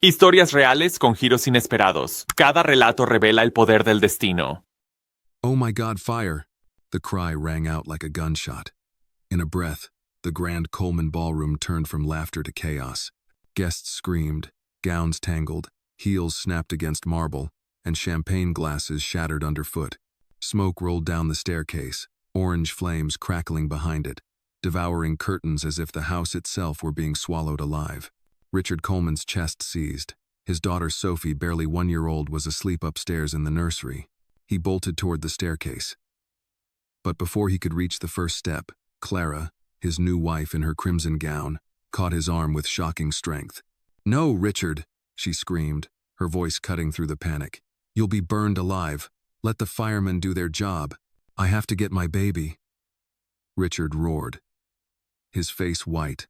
Historias reales con giros inesperados. Cada relato revela el poder del destino. Oh my God, fire! The cry rang out like a gunshot. In a breath, the grand Coleman ballroom turned from laughter to chaos. Guests screamed, gowns tangled, heels snapped against marble, and champagne glasses shattered underfoot. Smoke rolled down the staircase, orange flames crackling behind it, devouring curtains as if the house itself were being swallowed alive. Richard Coleman's chest seized. His daughter Sophie, barely 1 year old, was asleep upstairs in the nursery. He bolted toward the staircase. But before he could reach the first step, Clara, his new wife in her crimson gown, caught his arm with shocking strength. "No, Richard," she screamed, her voice cutting through the panic. "You'll be burned alive. Let the firemen do their job. I have to get my baby." Richard roared, his face white,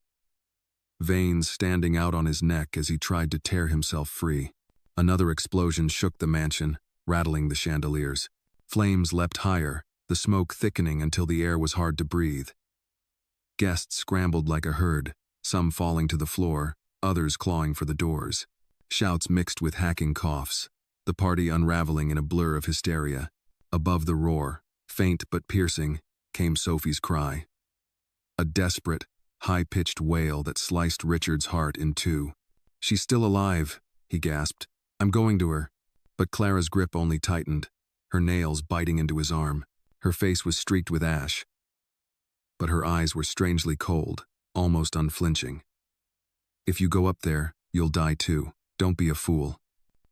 veins standing out on his neck as he tried to tear himself free. Another explosion shook the mansion, rattling the chandeliers. Flames leapt higher, the smoke thickening until the air was hard to breathe. Guests scrambled like a herd, some falling to the floor, others clawing for the doors. Shouts mixed with hacking coughs, the party unraveling in a blur of hysteria. Above the roar, faint but piercing, came Sophie's cry. A desperate, high-pitched wail that sliced Richard's heart in two. "She's still alive," he gasped. "I'm going to her." But Clara's grip only tightened, her nails biting into his arm. Her face was streaked with ash, but her eyes were strangely cold, almost unflinching. "If you go up there, you'll die too. Don't be a fool."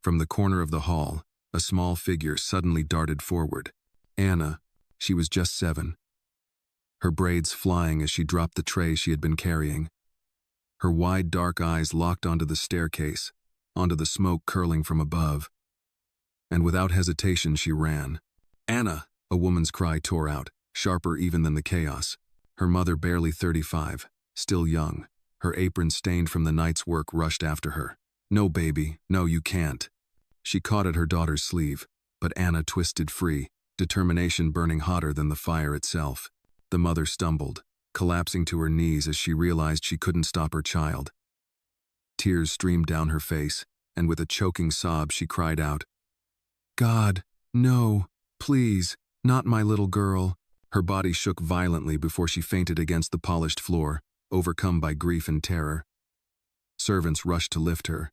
From the corner of the hall, a small figure suddenly darted forward. Anna, she was just 7. Her braids flying as she dropped the tray she had been carrying. Her wide dark eyes locked onto the staircase, onto the smoke curling from above. And without hesitation she ran. "Anna!" A woman's cry tore out, sharper even than the chaos. Her mother, barely 35, still young, her apron stained from the night's work, rushed after her. "No, baby, no, you can't." She caught at her daughter's sleeve, but Anna twisted free, determination burning hotter than the fire itself. The mother stumbled, collapsing to her knees as she realized she couldn't stop her child. Tears streamed down her face, and with a choking sob she cried out, "God, no, please, not my little girl." Her body shook violently before she fainted against the polished floor, overcome by grief and terror. Servants rushed to lift her,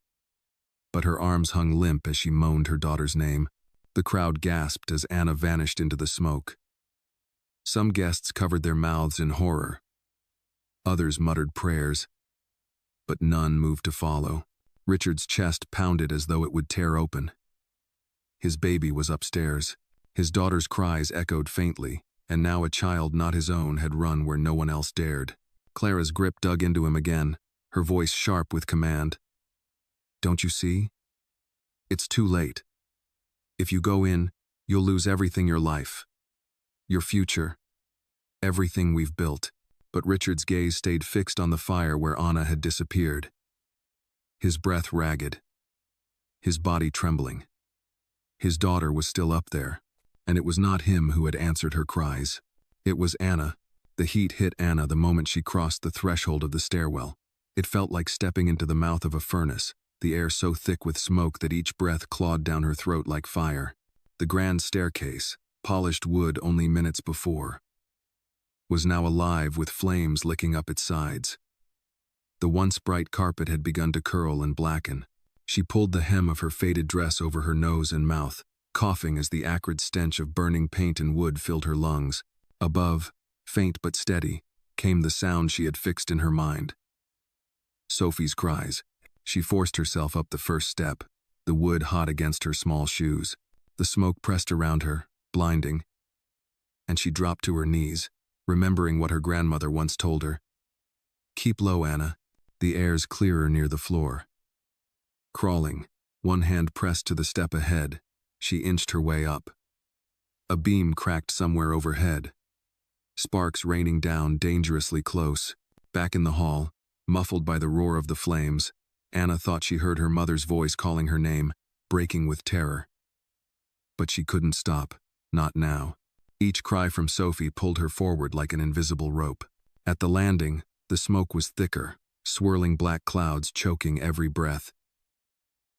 but her arms hung limp as she moaned her daughter's name. The crowd gasped as Anna vanished into the smoke. Some guests covered their mouths in horror. Others muttered prayers, but none moved to follow. Richard's chest pounded as though it would tear open. His baby was upstairs. His daughter's cries echoed faintly, and now a child not his own had run where no one else dared. Clara's grip dug into him again, her voice sharp with command. "Don't you see? It's too late. If you go in, you'll lose everything, your life, your future, everything we've built." But Richard's gaze stayed fixed on the fire where Anna had disappeared. His breath ragged, his body trembling. His daughter was still up there, and it was not him who had answered her cries. It was Anna. The heat hit Anna the moment she crossed the threshold of the stairwell. It felt like stepping into the mouth of a furnace, the air so thick with smoke that each breath clawed down her throat like fire. The grand staircase, polished wood only minutes before, was now alive with flames licking up its sides. The once bright carpet had begun to curl and blacken. She pulled the hem of her faded dress over her nose and mouth, coughing as the acrid stench of burning paint and wood filled her lungs. Above, faint but steady, came the sound she had fixed in her mind. Sophie's cries. She forced herself up the first step, the wood hot against her small shoes. The smoke pressed around her, blinding, and she dropped to her knees, remembering what her grandmother once told her. "Keep low, Anna. The air's clearer near the floor." Crawling, one hand pressed to the step ahead, she inched her way up. A beam cracked somewhere overhead, sparks raining down dangerously close. Back in the hall, muffled by the roar of the flames, Anna thought she heard her mother's voice calling her name, breaking with terror. But she couldn't stop, not now. Each cry from Sophie pulled her forward like an invisible rope. At the landing, the smoke was thicker, swirling black clouds choking every breath.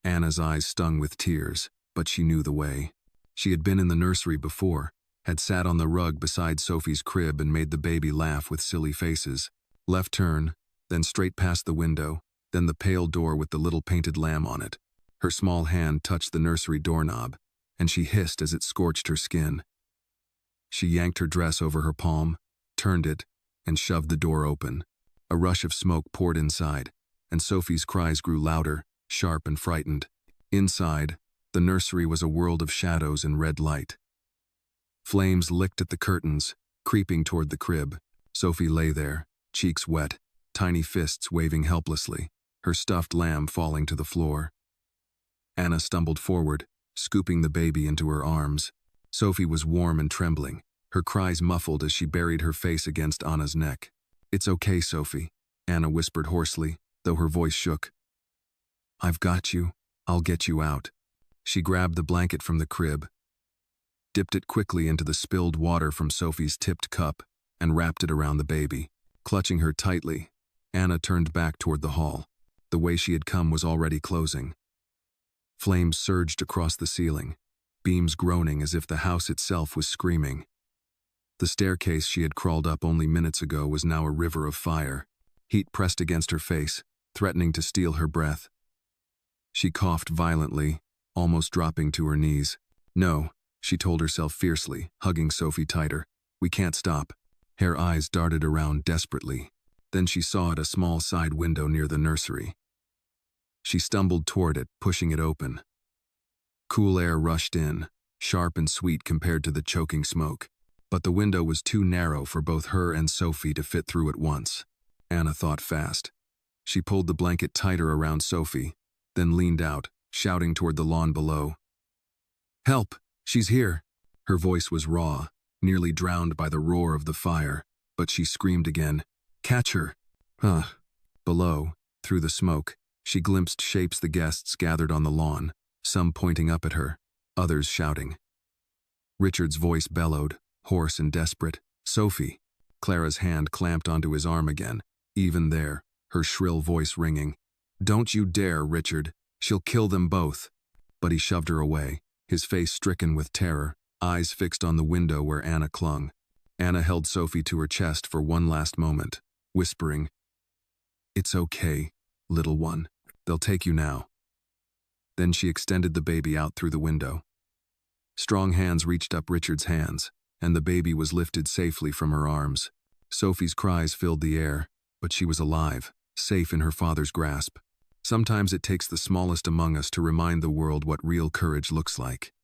Anna's eyes stung with tears, but she knew the way. She had been in the nursery before, had sat on the rug beside Sophie's crib and made the baby laugh with silly faces. Left turn, then straight past the window, then the pale door with the little painted lamb on it. Her small hand touched the nursery doorknob, and she hissed as it scorched her skin. She yanked her dress over her palm, turned it, and shoved the door open. A rush of smoke poured inside, and Sophie's cries grew louder, sharp and frightened. Inside, the nursery was a world of shadows and red light. Flames licked at the curtains, creeping toward the crib. Sophie lay there, cheeks wet, tiny fists waving helplessly, her stuffed lamb falling to the floor. Anna stumbled forward, scooping the baby into her arms. Sophie was warm and trembling, her cries muffled as she buried her face against Anna's neck. "It's okay, Sophie," Anna whispered hoarsely, though her voice shook. "I've got you. I'll get you out." She grabbed the blanket from the crib, dipped it quickly into the spilled water from Sophie's tipped cup, and wrapped it around the baby. Clutching her tightly, Anna turned back toward the hall. The way she had come was already closing. Flames surged across the ceiling, beams groaning as if the house itself was screaming. The staircase she had crawled up only minutes ago was now a river of fire. Heat pressed against her face, threatening to steal her breath. She coughed violently, almost dropping to her knees. "No," she told herself fiercely, hugging Sophie tighter. "We can't stop." Her eyes darted around desperately. Then she saw at a small side window near the nursery. She stumbled toward it, pushing it open. Cool air rushed in, sharp and sweet compared to the choking smoke. But the window was too narrow for both her and Sophie to fit through at once. Anna thought fast. She pulled the blanket tighter around Sophie, then leaned out, shouting toward the lawn below. "Help! She's here!" Her voice was raw, nearly drowned by the roar of the fire, but she screamed again. "Catch her!" Below, through the smoke, she glimpsed shapes the guests gathered on the lawn, some pointing up at her, others shouting. Richard's voice bellowed, hoarse and desperate. "Sophie!" Clara's hand clamped onto his arm again, even there, her shrill voice ringing. "Don't you dare, Richard. She'll kill them both." But he shoved her away, his face stricken with terror, eyes fixed on the window where Anna clung. Anna held Sophie to her chest for one last moment, whispering, "It's okay, little one. They'll take you now." Then she extended the baby out through the window. Strong hands reached up Richard's hands, and the baby was lifted safely from her arms. Sophie's cries filled the air, but she was alive, safe in her father's grasp. Sometimes it takes the smallest among us to remind the world what real courage looks like.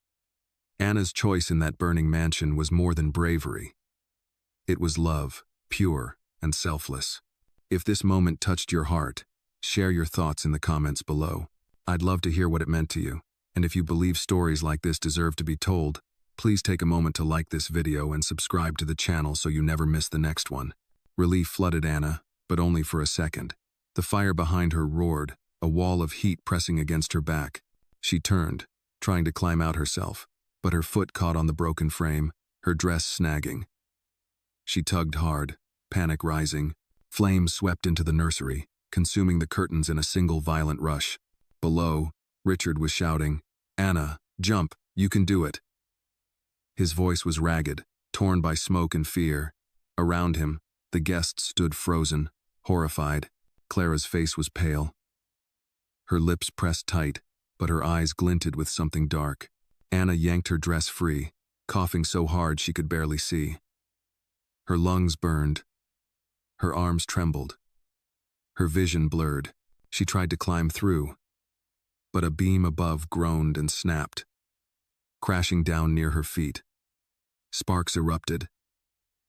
Anna's choice in that burning mansion was more than bravery. It was love, pure and selfless. If this moment touched your heart, share your thoughts in the comments below. I'd love to hear what it meant to you, and if you believe stories like this deserve to be told, please take a moment to like this video and subscribe to the channel so you never miss the next one. Relief flooded Anna, but only for a second. The fire behind her roared, a wall of heat pressing against her back. She turned, trying to climb out herself, but her foot caught on the broken frame, her dress snagging. She tugged hard, panic rising. Flames swept into the nursery, consuming the curtains in a single violent rush. Below, Richard was shouting, "Anna, jump, you can do it." His voice was ragged, torn by smoke and fear. Around him, the guests stood frozen, horrified. Clara's face was pale. Her lips pressed tight, but her eyes glinted with something dark. Anna yanked her dress free, coughing so hard she could barely see. Her lungs burned. Her arms trembled. Her vision blurred. She tried to climb through, but a beam above groaned and snapped, crashing down near her feet. Sparks erupted,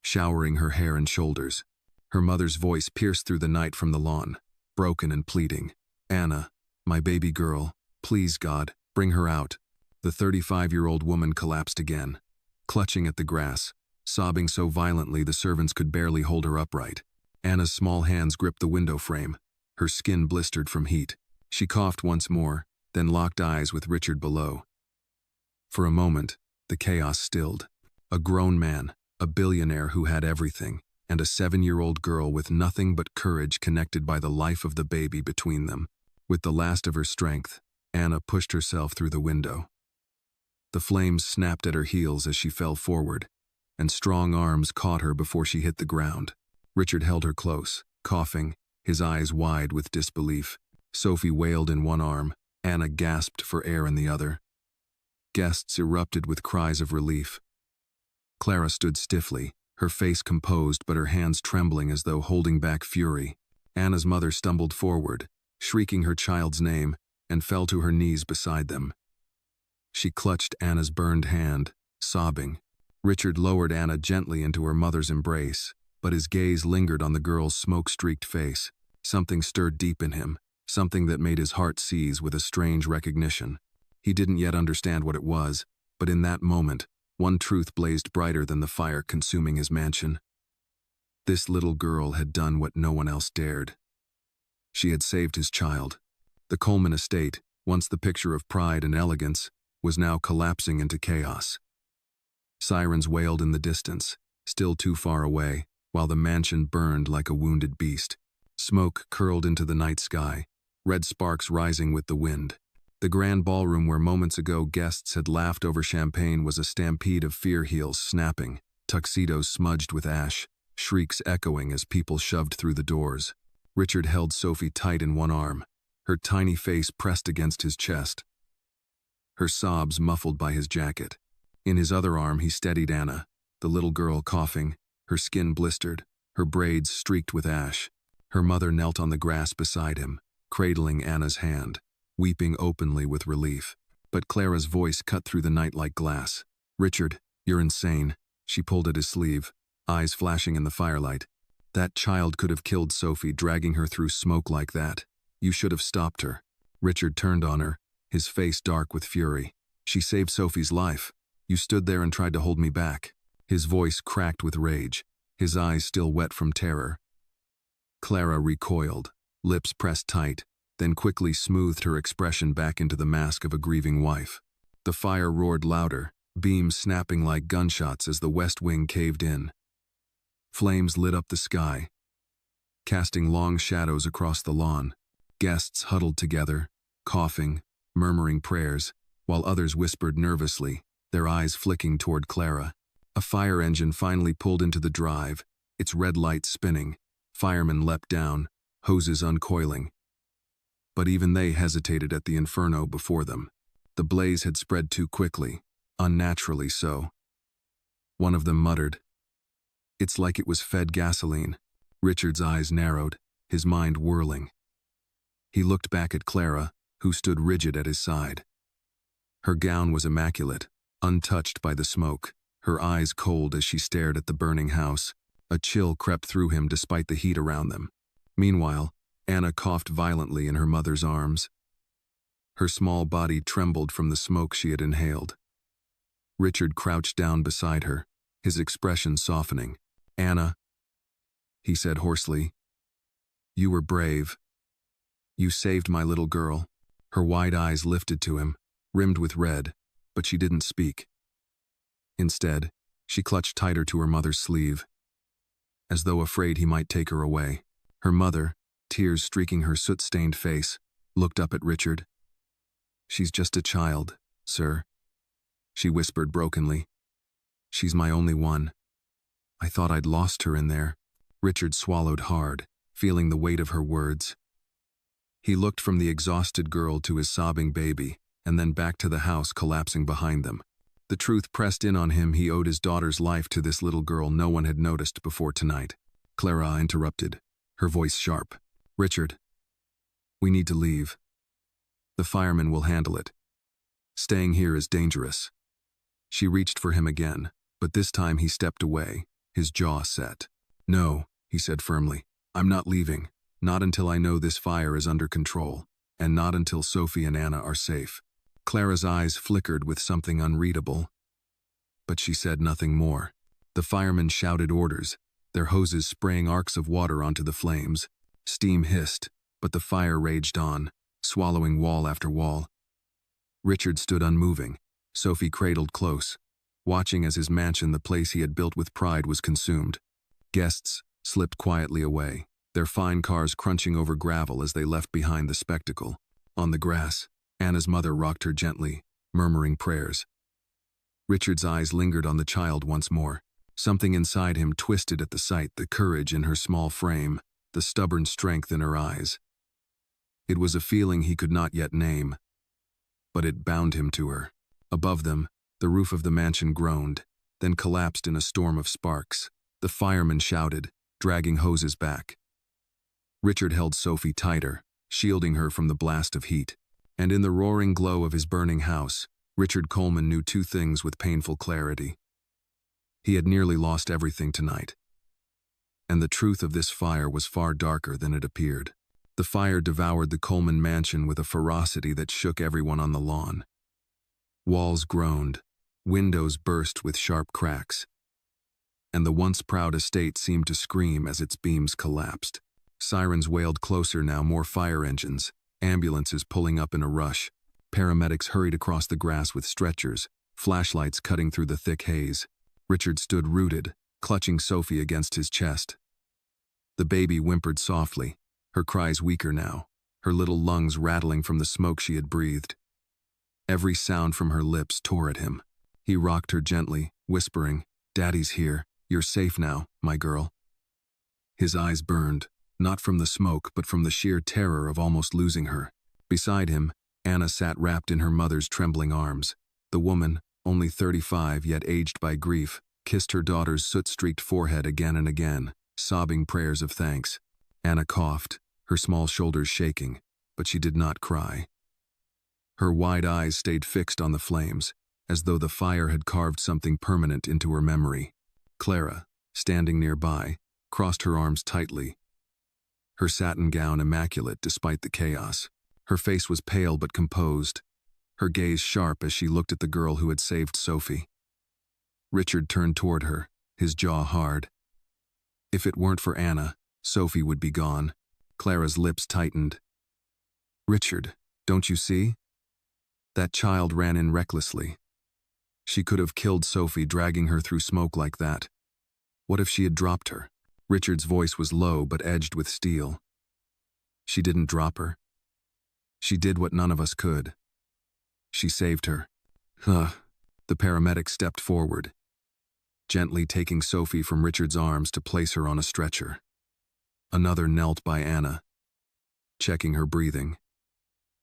showering her hair and shoulders. Her mother's voice pierced through the night from the lawn, broken and pleading. "Anna, my baby girl, please God, bring her out." The 35-year-old woman collapsed again, clutching at the grass, sobbing so violently the servants could barely hold her upright. Anna's small hands gripped the window frame, her skin blistered from heat. She coughed once more, then locked eyes with Richard below. For a moment, the chaos stilled. A grown man, a billionaire who had everything, and a 7-year-old girl with nothing but courage connected by the life of the baby between them. With the last of her strength, Anna pushed herself through the window. The flames snapped at her heels as she fell forward, and strong arms caught her before she hit the ground. Richard held her close, coughing, his eyes wide with disbelief. Sophie wailed in one arm, Anna gasped for air in the other. Guests erupted with cries of relief. Clara stood stiffly, her face composed but her hands trembling as though holding back fury. Anna's mother stumbled forward, shrieking her child's name, and fell to her knees beside them. She clutched Anna's burned hand, sobbing. Richard lowered Anna gently into her mother's embrace, but his gaze lingered on the girl's smoke-streaked face. Something stirred deep in him, something that made his heart seize with a strange recognition. He didn't yet understand what it was, but in that moment, one truth blazed brighter than the fire consuming his mansion. This little girl had done what no one else dared. She had saved his child. The Coleman estate, once the picture of pride and elegance, was now collapsing into chaos. Sirens wailed in the distance, still too far away, while the mansion burned like a wounded beast. Smoke curled into the night sky, red sparks rising with the wind. The grand ballroom where moments ago guests had laughed over champagne was a stampede of fear heels snapping, tuxedos smudged with ash, shrieks echoing as people shoved through the doors. Richard held Sophie tight in one arm, her tiny face pressed against his chest, her sobs muffled by his jacket. In his other arm he steadied Anna, the little girl coughing, her skin blistered, her braids streaked with ash. Her mother knelt on the grass beside him, cradling Anna's hand, weeping openly with relief. But Clara's voice cut through the night like glass. "Richard, you're insane." She pulled at his sleeve, eyes flashing in the firelight. "That child could have killed Sophie, dragging her through smoke like that. You should have stopped her." Richard turned on her, his face dark with fury. "She saved Sophie's life. You stood there and tried to hold me back." His voice cracked with rage, his eyes still wet from terror. Clara recoiled, lips pressed tight, then quickly smoothed her expression back into the mask of a grieving wife. The fire roared louder, beams snapping like gunshots as the west wing caved in. Flames lit up the sky, casting long shadows across the lawn. Guests huddled together, coughing, murmuring prayers, while others whispered nervously, their eyes flicking toward Clara. A fire engine finally pulled into the drive, its red light spinning. Firemen leapt down, hoses uncoiling. But even they hesitated at the inferno before them. The blaze had spread too quickly, unnaturally so. One of them muttered, "It's like it was fed gasoline." Richard's eyes narrowed, his mind whirling. He looked back at Clara, who stood rigid at his side. Her gown was immaculate, untouched by the smoke, her eyes cold as she stared at the burning house. A chill crept through him despite the heat around them. Meanwhile, Anna coughed violently in her mother's arms. Her small body trembled from the smoke she had inhaled. Richard crouched down beside her, his expression softening. "Anna," he said hoarsely, "you were brave. You saved my little girl." Her wide eyes lifted to him, rimmed with red, but she didn't speak. Instead, she clutched tighter to her mother's sleeve, as though afraid he might take her away. Her mother, tears streaking her soot-stained face, looked up at Richard. "She's just a child, sir," she whispered brokenly. "She's my only one. I thought I'd lost her in there." Richard swallowed hard, feeling the weight of her words. He looked from the exhausted girl to his sobbing baby, and then back to the house collapsing behind them. The truth pressed in on him. He owed his daughter's life to this little girl no one had noticed before tonight. Clara interrupted, her voice sharp. "Richard, we need to leave. The firemen will handle it. Staying here is dangerous." She reached for him again, but this time he stepped away, his jaw set. "No," he said firmly, "I'm not leaving. Not until I know this fire is under control, and not until Sophie and Anna are safe." Clara's eyes flickered with something unreadable, but she said nothing more. The firemen shouted orders, their hoses spraying arcs of water onto the flames. Steam hissed, but the fire raged on, swallowing wall after wall. Richard stood unmoving, Sophie cradled close, watching as his mansion, the place he had built with pride, was consumed. Guests slipped quietly away, their fine cars crunching over gravel as they left behind the spectacle. On the grass, Anna's mother rocked her gently, murmuring prayers. Richard's eyes lingered on the child once more. Something inside him twisted at the sight, the courage in her small frame, the stubborn strength in her eyes. It was a feeling he could not yet name, but it bound him to her. Above them, the roof of the mansion groaned, then collapsed in a storm of sparks. The firemen shouted, dragging hoses back. Richard held Sophie tighter, shielding her from the blast of heat. And in the roaring glow of his burning house, Richard Coleman knew two things with painful clarity. He had nearly lost everything tonight. And the truth of this fire was far darker than it appeared. The fire devoured the Coleman mansion with a ferocity that shook everyone on the lawn. Walls groaned, windows burst with sharp cracks, and the once proud estate seemed to scream as its beams collapsed. Sirens wailed closer now, more fire engines, ambulances pulling up in a rush. Paramedics hurried across the grass with stretchers, flashlights cutting through the thick haze. Richard stood rooted, clutching Sophie against his chest. The baby whimpered softly, her cries weaker now, her little lungs rattling from the smoke she had breathed. Every sound from her lips tore at him. He rocked her gently, whispering, "Daddy's here. You're safe now, my girl." His eyes burned, not from the smoke but from the sheer terror of almost losing her. Beside him, Anna sat wrapped in her mother's trembling arms. The woman, only 35 yet aged by grief, kissed her daughter's soot-streaked forehead again and again, sobbing prayers of thanks. Anna coughed, her small shoulders shaking, but she did not cry. Her wide eyes stayed fixed on the flames, as though the fire had carved something permanent into her memory. Clara, standing nearby, crossed her arms tightly, her satin gown immaculate despite the chaos. Her face was pale but composed, her gaze sharp as she looked at the girl who had saved Sophie. Richard turned toward her, his jaw hard. If it weren't for Anna, Sophie would be gone. Clara's lips tightened. "Richard, don't you see? That child ran in recklessly. She could have killed Sophie, dragging her through smoke like that. What if she had dropped her?" Richard's voice was low but edged with steel. "She didn't drop her. She did what none of us could. She saved her." The paramedic stepped forward, gently taking Sophie from Richard's arms to place her on a stretcher. Another knelt by Anna, checking her breathing.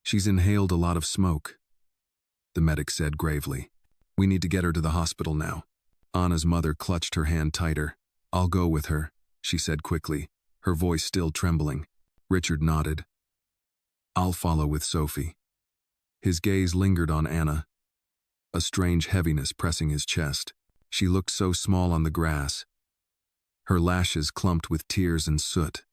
"She's inhaled a lot of smoke," the medic said gravely. "We need to get her to the hospital now." Anna's mother clutched her hand tighter. "I'll go with her," she said quickly, her voice still trembling. Richard nodded. "I'll follow with Sophie." His gaze lingered on Anna, a strange heaviness pressing his chest. She looked so small on the grass, her lashes clumped with tears and soot.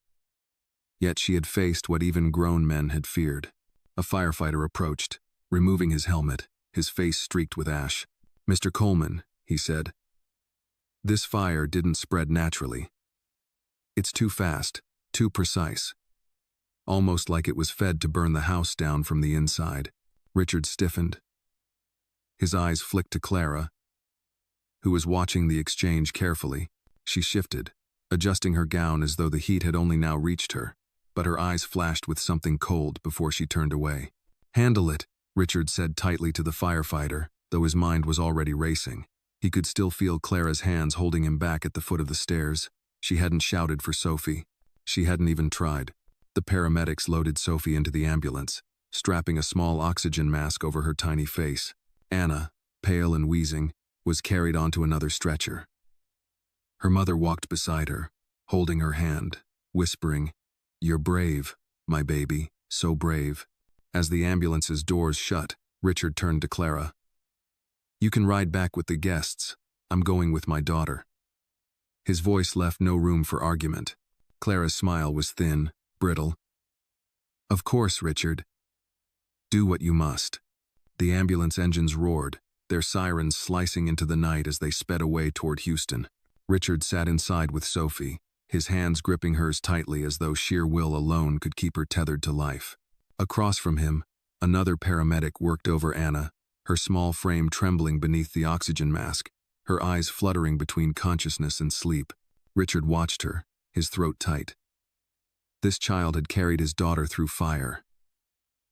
Yet she had faced what even grown men had feared. A firefighter approached, removing his helmet, his face streaked with ash. "Mr. Coleman," he said, "this fire didn't spread naturally. It's too fast, too precise. Almost like it was fed to burn the house down from the inside." Richard stiffened. His eyes flicked to Clara, who was watching the exchange carefully. She shifted, adjusting her gown as though the heat had only now reached her, but her eyes flashed with something cold before she turned away. "Handle it," Richard said tightly to the firefighter, though his mind was already racing. He could still feel Clara's hands holding him back at the foot of the stairs. She hadn't shouted for Sophie. She hadn't even tried. The paramedics loaded Sophie into the ambulance, strapping a small oxygen mask over her tiny face. Anna, pale and wheezing, was carried onto another stretcher. Her mother walked beside her, holding her hand, whispering, "You're brave, my baby, so brave." As the ambulance's doors shut, Richard turned to Clara. "You can ride back with the guests. I'm going with my daughter." His voice left no room for argument. Clara's smile was thin, brittle. "Of course, Richard. Do what you must." The ambulance engines roared, their sirens slicing into the night as they sped away toward Houston. Richard sat inside with Sophie, his hands gripping hers tightly as though sheer will alone could keep her tethered to life. Across from him, another paramedic worked over Anna, her small frame trembling beneath the oxygen mask, her eyes fluttering between consciousness and sleep. Richard watched her, his throat tight. This child had carried his daughter through fire.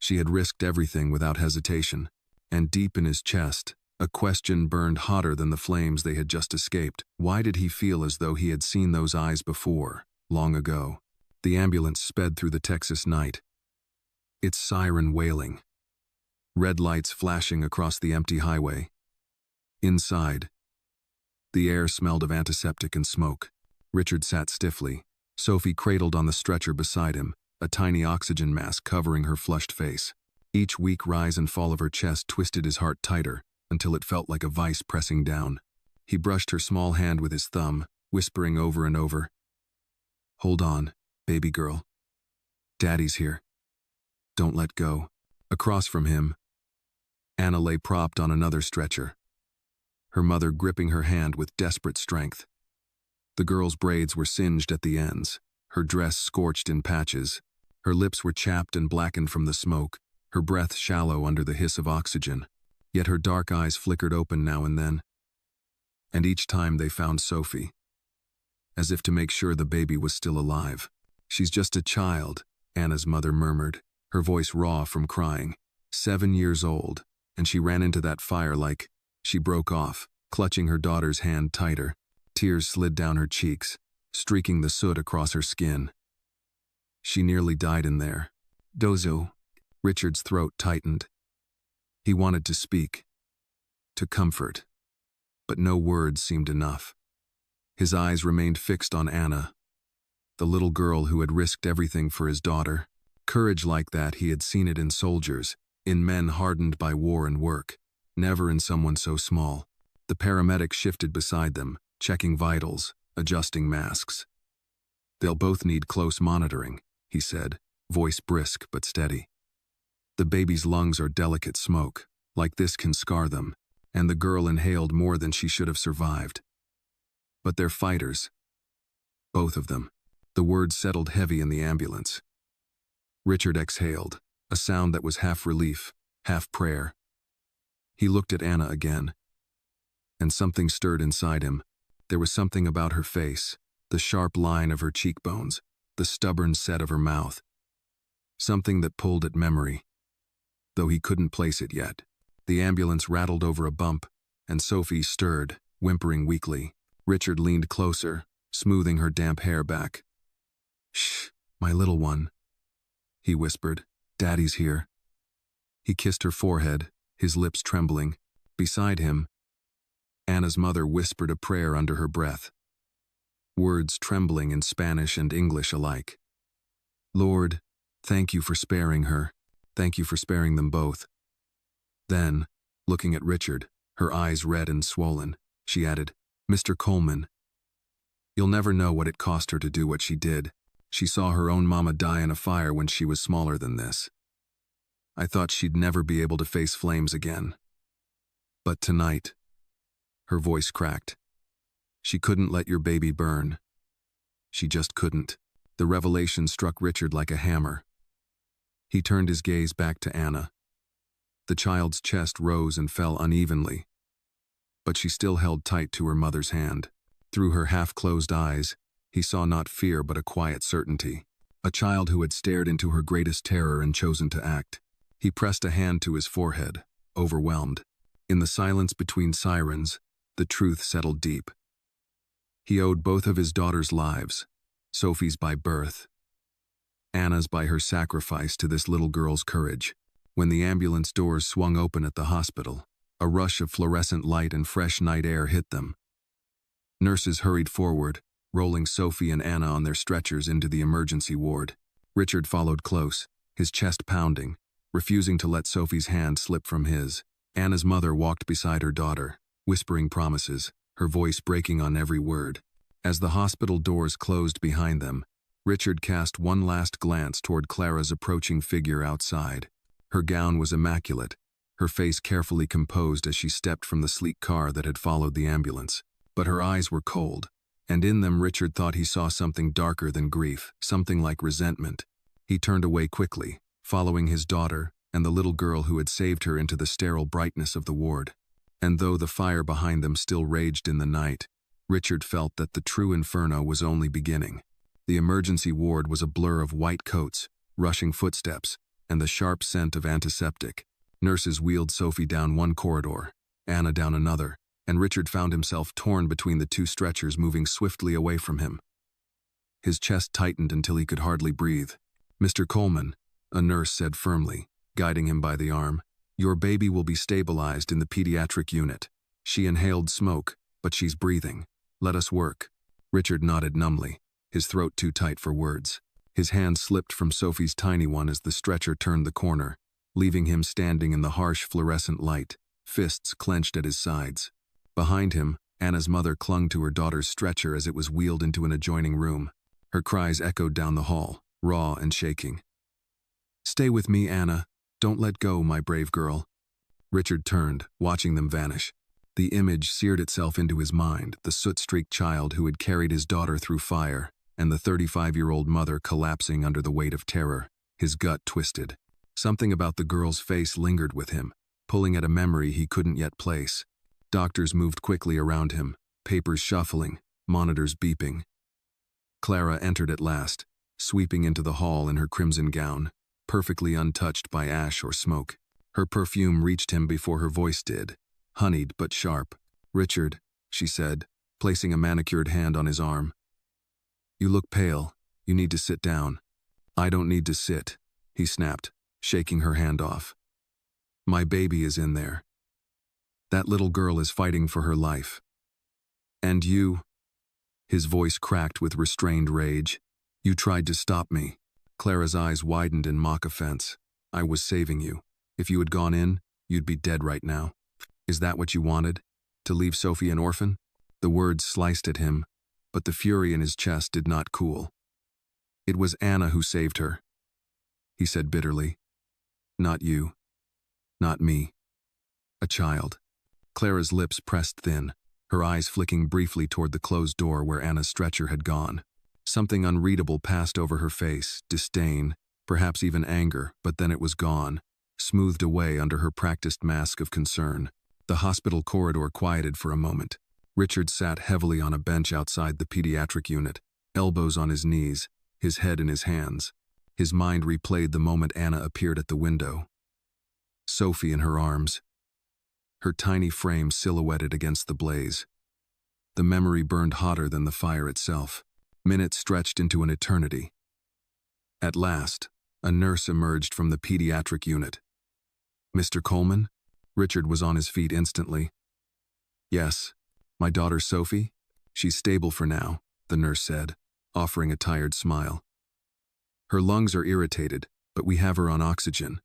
She had risked everything without hesitation, and deep in his chest, a question burned hotter than the flames they had just escaped. Why did he feel as though he had seen those eyes before, long ago? The ambulance sped through the Texas night, its siren wailing, red lights flashing across the empty highway. Inside, the air smelled of antiseptic and smoke. Richard sat stiffly, Sophie cradled on the stretcher beside him, a tiny oxygen mask covering her flushed face. Each weak rise and fall of her chest twisted his heart tighter, until it felt like a vice pressing down. He brushed her small hand with his thumb, whispering over and over, "Hold on, baby girl. Daddy's here. Don't let go." Across from him, Anna lay propped on another stretcher, her mother gripping her hand with desperate strength. The girl's braids were singed at the ends, her dress scorched in patches. Her lips were chapped and blackened from the smoke, her breath shallow under the hiss of oxygen. Yet her dark eyes flickered open now and then. And each time they found Sophie, as if to make sure the baby was still alive. "She's just a child," Anna's mother murmured, her voice raw from crying. 7 years old, and she ran into that fire like... She broke off, clutching her daughter's hand tighter. Tears slid down her cheeks, streaking the soot across her skin. She nearly died in there. "Dozo." Richard's throat tightened. He wanted to speak, to comfort, but no words seemed enough. His eyes remained fixed on Anna, the little girl who had risked everything for his daughter. Courage like that, he had seen it in soldiers, in men hardened by war and work, never in someone so small. The paramedic shifted beside them, checking vitals, adjusting masks. "They'll both need close monitoring," he said, voice brisk but steady. "The baby's lungs are delicate smoke, like this can scar them, and the girl inhaled more than she should have survived. But they're fighters. Both of them." The words settled heavy in the ambulance. Richard exhaled, a sound that was half relief, half prayer. He looked at Anna again, and something stirred inside him. There was something about her face, the sharp line of her cheekbones, the stubborn set of her mouth. Something that pulled at memory, though he couldn't place it yet. The ambulance rattled over a bump, and Sophie stirred, whimpering weakly. Richard leaned closer, smoothing her damp hair back. "Shh, my little one," he whispered. "Daddy's here." He kissed her forehead, his lips trembling. Beside him, Anna's mother whispered a prayer under her breath, words trembling in Spanish and English alike. "Lord, thank you for sparing her. Thank you for sparing them both." Then, looking at Richard, her eyes red and swollen, she added, "Mr. Coleman, you'll never know what it cost her to do what she did. She saw her own mama die in a fire when she was smaller than this. I thought she'd never be able to face flames again. But tonight," her voice cracked, "she couldn't let your baby burn. She just couldn't." The revelation struck Richard like a hammer. He turned his gaze back to Anna. The child's chest rose and fell unevenly, but she still held tight to her mother's hand. Through her half-closed eyes, he saw not fear but a quiet certainty, a child who had stared into her greatest terror and chosen to act. He pressed a hand to his forehead, overwhelmed. In the silence between sirens, the truth settled deep. He owed both of his daughters' lives, Sophie's by birth, Anna's by her sacrifice, to this little girl's courage. When the ambulance doors swung open at the hospital, a rush of fluorescent light and fresh night air hit them. Nurses hurried forward, rolling Sophie and Anna on their stretchers into the emergency ward. Richard followed close, his chest pounding, refusing to let Sophie's hand slip from his. Anna's mother walked beside her daughter, whispering promises, her voice breaking on every word. As the hospital doors closed behind them, Richard cast one last glance toward Clara's approaching figure outside. Her gown was immaculate, her face carefully composed as she stepped from the sleek car that had followed the ambulance. But her eyes were cold, and in them Richard thought he saw something darker than grief, something like resentment. He turned away quickly, following his daughter and the little girl who had saved her into the sterile brightness of the ward. And though the fire behind them still raged in the night, Richard felt that the true inferno was only beginning. The emergency ward was a blur of white coats, rushing footsteps, and the sharp scent of antiseptic. Nurses wheeled Sophie down one corridor, Anna down another, and Richard found himself torn between the two stretchers moving swiftly away from him. His chest tightened until he could hardly breathe. "Mr. Coleman," a nurse said firmly, guiding him by the arm, "your baby will be stabilized in the pediatric unit. She inhaled smoke, but she's breathing. Let us work." Richard nodded numbly, his throat too tight for words. His hand slipped from Sophie's tiny one as the stretcher turned the corner, leaving him standing in the harsh fluorescent light, fists clenched at his sides. Behind him, Anna's mother clung to her daughter's stretcher as it was wheeled into an adjoining room. Her cries echoed down the hall, raw and shaking. "Stay with me, Anna. Don't let go, my brave girl." Richard turned, watching them vanish. The image seared itself into his mind, the soot-streaked child who had carried his daughter through fire, and the 35-year-old mother collapsing under the weight of terror. His gut twisted. Something about the girl's face lingered with him, pulling at a memory he couldn't yet place. Doctors moved quickly around him, papers shuffling, monitors beeping. Clara entered at last, sweeping into the hall in her crimson gown, perfectly untouched by ash or smoke. Her perfume reached him before her voice did, honeyed but sharp. "Richard," she said, placing a manicured hand on his arm. "You look pale. You need to sit down." "I don't need to sit," he snapped, shaking her hand off. "My baby is in there. That little girl is fighting for her life. And you," his voice cracked with restrained rage, "you tried to stop me." Clara's eyes widened in mock offense. "I was saving you. If you had gone in, you'd be dead right now. Is that what you wanted? To leave Sophie an orphan?" The words sliced at him, but the fury in his chest did not cool. "It was Anna who saved her," he said bitterly. "Not you. Not me. A child." Clara's lips pressed thin, her eyes flicking briefly toward the closed door where Anna's stretcher had gone. Something unreadable passed over her face, disdain, perhaps even anger, but then it was gone, smoothed away under her practiced mask of concern. The hospital corridor quieted for a moment. Richard sat heavily on a bench outside the pediatric unit, elbows on his knees, his head in his hands. His mind replayed the moment Anna appeared at the window. Sophie in her arms, her tiny frame silhouetted against the blaze. The memory burned hotter than the fire itself. Minutes stretched into an eternity. At last, a nurse emerged from the pediatric unit. "Mr. Coleman?" Richard was on his feet instantly. "Yes. My daughter Sophie? She's stable for now," the nurse said, offering a tired smile. "Her lungs are irritated, but we have her on oxygen.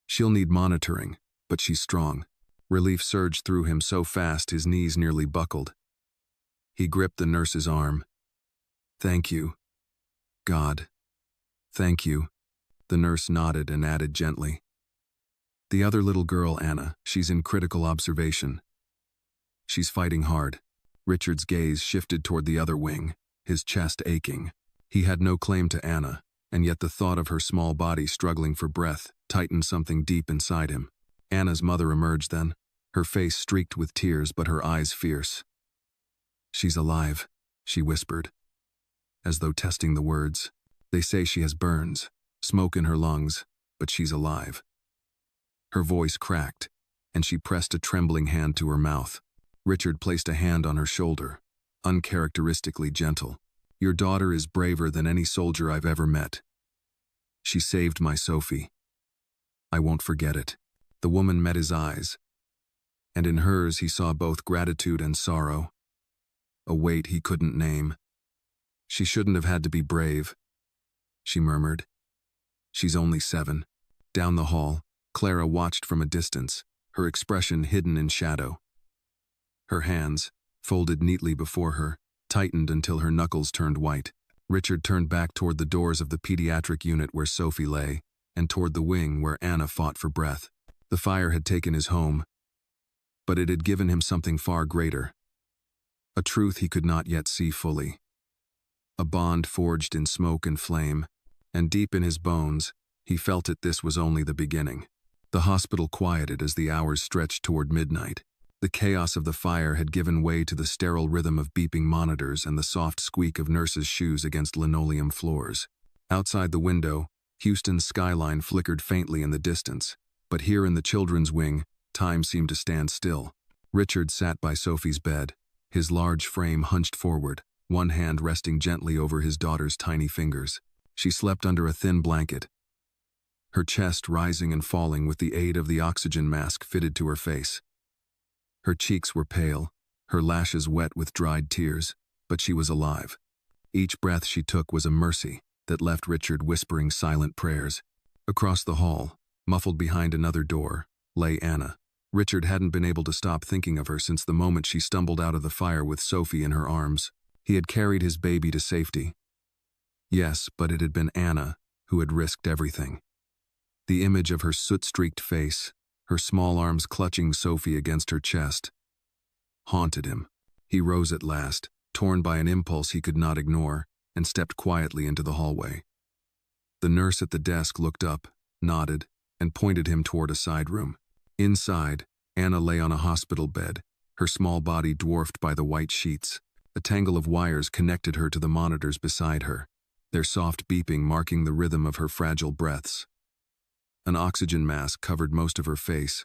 She'll need monitoring, but she's strong." Relief surged through him so fast his knees nearly buckled. He gripped the nurse's arm. "Thank you. God. Thank you." The nurse nodded and added gently, "The other little girl, Anna, she's in critical observation. She's fighting hard." Richard's gaze shifted toward the other wing, his chest aching. He had no claim to Anna, and yet the thought of her small body struggling for breath tightened something deep inside him. Anna's mother emerged then, her face streaked with tears but her eyes fierce. "She's alive," she whispered, as though testing the words. "They say she has burns, smoke in her lungs, but she's alive." Her voice cracked, and she pressed a trembling hand to her mouth. Richard placed a hand on her shoulder, uncharacteristically gentle. "Your daughter is braver than any soldier I've ever met. She saved my Sophie. I won't forget it." The woman met his eyes, and in hers he saw both gratitude and sorrow, a weight he couldn't name. "She shouldn't have had to be brave," she murmured. "She's only 7. Down the hall, Clara watched from a distance, her expression hidden in shadow. Her hands, folded neatly before her, tightened until her knuckles turned white. Richard turned back toward the doors of the pediatric unit where Sophie lay, and toward the wing where Anna fought for breath. The fire had taken his home, but it had given him something far greater. A truth he could not yet see fully. A bond forged in smoke and flame, and deep in his bones, he felt that this was only the beginning. The hospital quieted as the hours stretched toward midnight. The chaos of the fire had given way to the sterile rhythm of beeping monitors and the soft squeak of nurses' shoes against linoleum floors. Outside the window, Houston's skyline flickered faintly in the distance, but here in the children's wing, time seemed to stand still. Richard sat by Sophie's bed, his large frame hunched forward, one hand resting gently over his daughter's tiny fingers. She slept under a thin blanket, her chest rising and falling with the aid of the oxygen mask fitted to her face. Her cheeks were pale, her lashes wet with dried tears, but she was alive. Each breath she took was a mercy that left Richard whispering silent prayers. Across the hall, muffled behind another door, lay Anna. Richard hadn't been able to stop thinking of her since the moment she stumbled out of the fire with Sophie in her arms. He had carried his baby to safety. Yes, but it had been Anna who had risked everything. The image of her soot-streaked face, her small arms clutching Sophie against her chest, haunted him. He rose at last, torn by an impulse he could not ignore, and stepped quietly into the hallway. The nurse at the desk looked up, nodded, and pointed him toward a side room. Inside, Anna lay on a hospital bed, her small body dwarfed by the white sheets. A tangle of wires connected her to the monitors beside her, their soft beeping marking the rhythm of her fragile breaths. An oxygen mask covered most of her face,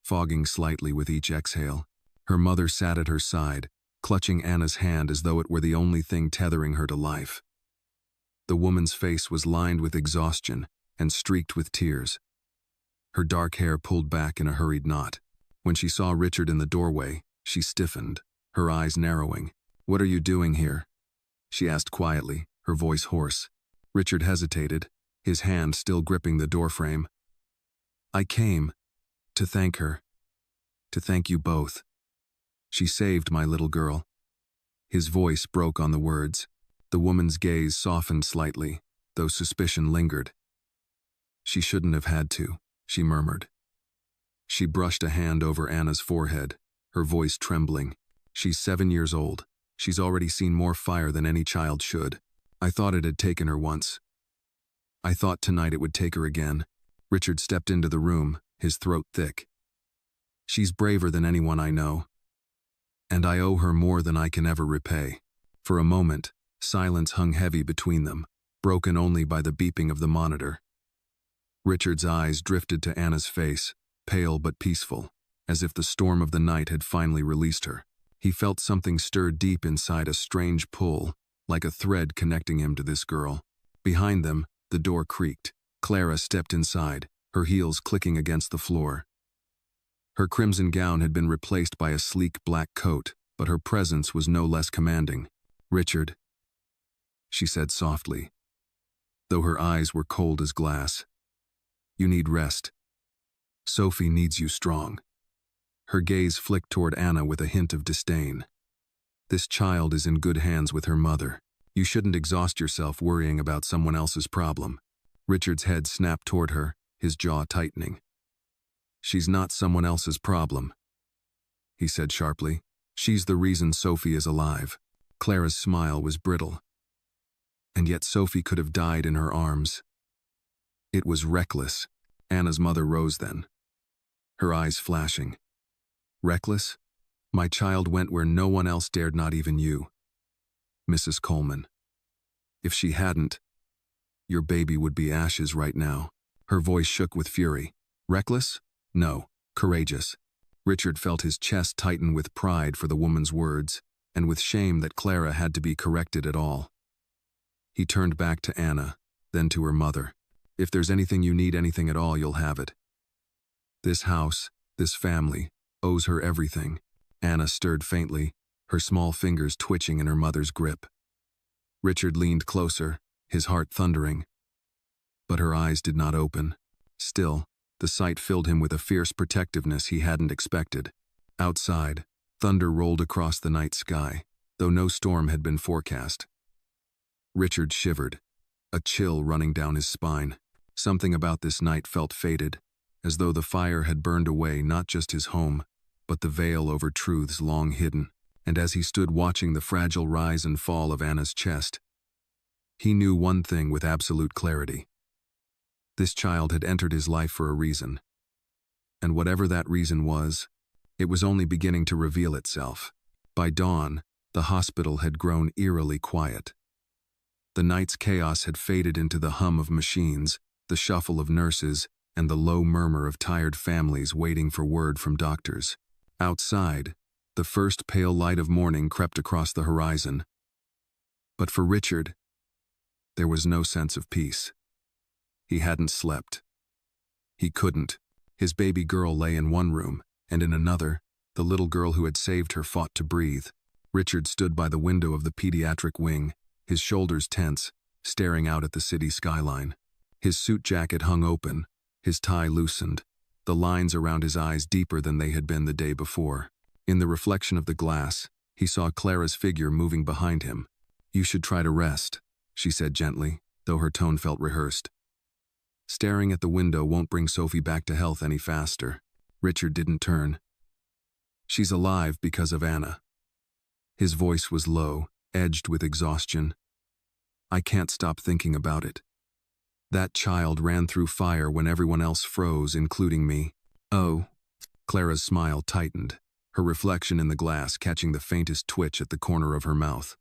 fogging slightly with each exhale. Her mother sat at her side, clutching Anna's hand as though it were the only thing tethering her to life. The woman's face was lined with exhaustion and streaked with tears, her dark hair pulled back in a hurried knot. When she saw Richard in the doorway, she stiffened, her eyes narrowing. "What are you doing here?" she asked quietly, her voice hoarse. Richard hesitated, his hand still gripping the doorframe. "I came to thank her, to thank you both. She saved my little girl." His voice broke on the words. The woman's gaze softened slightly, though suspicion lingered. "She shouldn't have had to," she murmured. She brushed a hand over Anna's forehead, her voice trembling. "She's 7 years old. She's already seen more fire than any child should. I thought it had taken her once. I thought tonight it would take her again." Richard stepped into the room, his throat thick. "She's braver than anyone I know, and I owe her more than I can ever repay." For a moment, silence hung heavy between them, broken only by the beeping of the monitor. Richard's eyes drifted to Anna's face, pale but peaceful, as if the storm of the night had finally released her. He felt something stir deep inside, a strange pull, like a thread connecting him to this girl. Behind them, the door creaked. Clara stepped inside, her heels clicking against the floor. Her crimson gown had been replaced by a sleek black coat, but her presence was no less commanding. "Richard," she said softly, though her eyes were cold as glass. "You need rest. Sophie needs you strong." Her gaze flicked toward Anna with a hint of disdain. "This child is in good hands with her mother. You shouldn't exhaust yourself worrying about someone else's problem." Richard's head snapped toward her, his jaw tightening. "She's not someone else's problem," he said sharply. "She's the reason Sophie is alive." Clara's smile was brittle. "And yet Sophie could have died in her arms." "It was reckless." Anna's mother rose then, her eyes flashing. "Reckless? My child went where no one else dared, not even you, Mrs. Coleman. If she hadn't, your baby would be ashes right now." Her voice shook with fury. "Reckless? No, courageous." Richard felt his chest tighten with pride for the woman's words, and with shame that Clara had to be corrected at all. He turned back to Anna, then to her mother. "If there's anything you need, anything at all, you'll have it. This house, this family, owes her everything." Anna stirred faintly, her small fingers twitching in her mother's grip. Richard leaned closer, his heart thundering. But her eyes did not open. Still, the sight filled him with a fierce protectiveness he hadn't expected. Outside, thunder rolled across the night sky, though no storm had been forecast. Richard shivered, a chill running down his spine. Something about this night felt fated, as though the fire had burned away not just his home, but the veil over truths long hidden. And as he stood watching the fragile rise and fall of Anna's chest, he knew one thing with absolute clarity. This child had entered his life for a reason. And whatever that reason was, it was only beginning to reveal itself. By dawn, the hospital had grown eerily quiet. The night's chaos had faded into the hum of machines, the shuffle of nurses, and the low murmur of tired families waiting for word from doctors. Outside, the first pale light of morning crept across the horizon. But for Richard, there was no sense of peace. He hadn't slept. He couldn't. His baby girl lay in one room, and in another, the little girl who had saved her fought to breathe. Richard stood by the window of the pediatric wing, his shoulders tense, staring out at the city skyline. His suit jacket hung open, his tie loosened, the lines around his eyes deeper than they had been the day before. In the reflection of the glass, he saw Clara's figure moving behind him. "You should try to rest," she said gently, though her tone felt rehearsed. "Staring at the window won't bring Sophie back to health any faster." Richard didn't turn. "She's alive because of Anna." His voice was low, edged with exhaustion. "I can't stop thinking about it. That child ran through fire when everyone else froze, including me." "Oh." Clara's smile tightened, her reflection in the glass catching the faintest twitch at the corner of her mouth.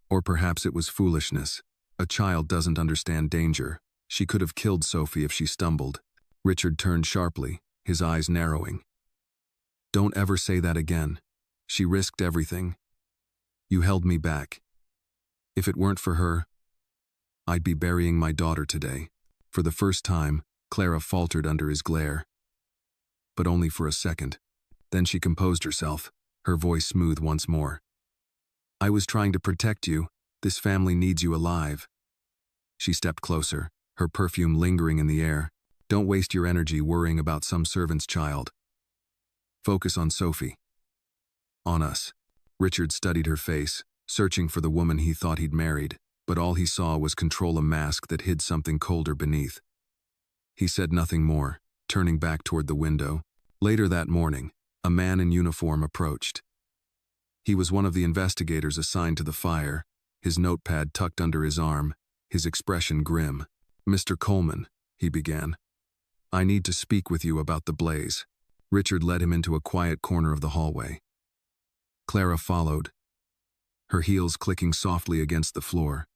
Or perhaps it was foolishness. A child doesn't understand danger. She could have killed Sophie if she stumbled. Richard turned sharply, his eyes narrowing. "Don't ever say that again. She risked everything. You held me back. If it weren't for her, I'd be burying my daughter today." For the first time, Clara faltered under his glare. But only for a second. Then she composed herself, her voice smooth once more. "I was trying to protect you. This family needs you alive." She stepped closer, her perfume lingering in the air. "Don't waste your energy worrying about some servant's child. Focus on Sophie. On us." Richard studied her face, searching for the woman he thought he'd married, but all he saw was control a mask that hid something colder beneath. He said nothing more, turning back toward the window. Later that morning, a man in uniform approached. He was one of the investigators assigned to the fire, his notepad tucked under his arm, his expression grim. "Mr. Coleman," he began, "I need to speak with you about the blaze." Richard led him into a quiet corner of the hallway. Clara followed, her heels clicking softly against the floor,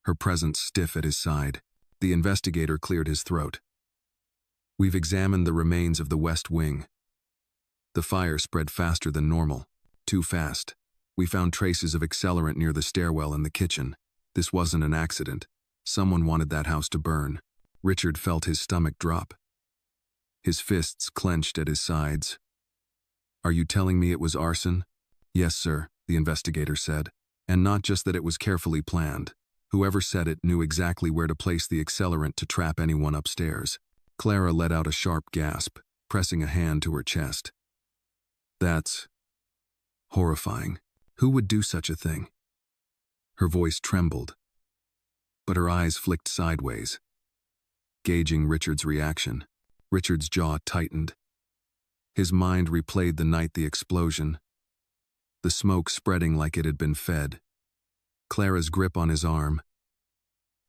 her presence stiff at his side. The investigator cleared his throat. "We've examined the remains of the West Wing. The fire spread faster than normal. Too fast. We found traces of accelerant near the stairwell and the kitchen. This wasn't an accident. Someone wanted that house to burn." Richard felt his stomach drop. His fists clenched at his sides. "Are you telling me it was arson?" "Yes, sir," the investigator said. "And not just that it was carefully planned. Whoever said it knew exactly where to place the accelerant to trap anyone upstairs." Clara let out a sharp gasp, pressing a hand to her chest. "That's horrifying. Who would do such a thing?" Her voice trembled, but her eyes flicked sideways, gauging Richard's reaction. Richard's jaw tightened. His mind replayed the night the explosion, the smoke spreading like it had been fed, Clara's grip on his arm,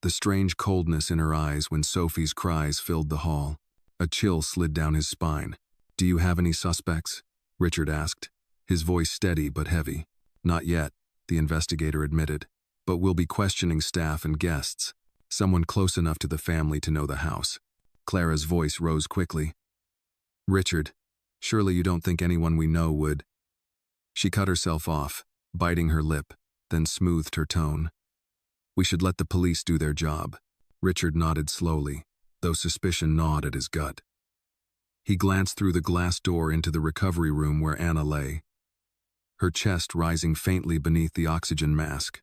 the strange coldness in her eyes when Sophie's cries filled the hall. A chill slid down his spine. "Do you have any suspects?" Richard asked, his voice steady but heavy. "Not yet," the investigator admitted, "but we'll be questioning staff and guests, someone close enough to the family to know the house." Clara's voice rose quickly. "Richard, surely you don't think anyone we know would—" She cut herself off, biting her lip, then smoothed her tone. "We should let the police do their job." Richard nodded slowly, though suspicion gnawed at his gut. He glanced through the glass door into the recovery room where Anna lay, her chest rising faintly beneath the oxygen mask.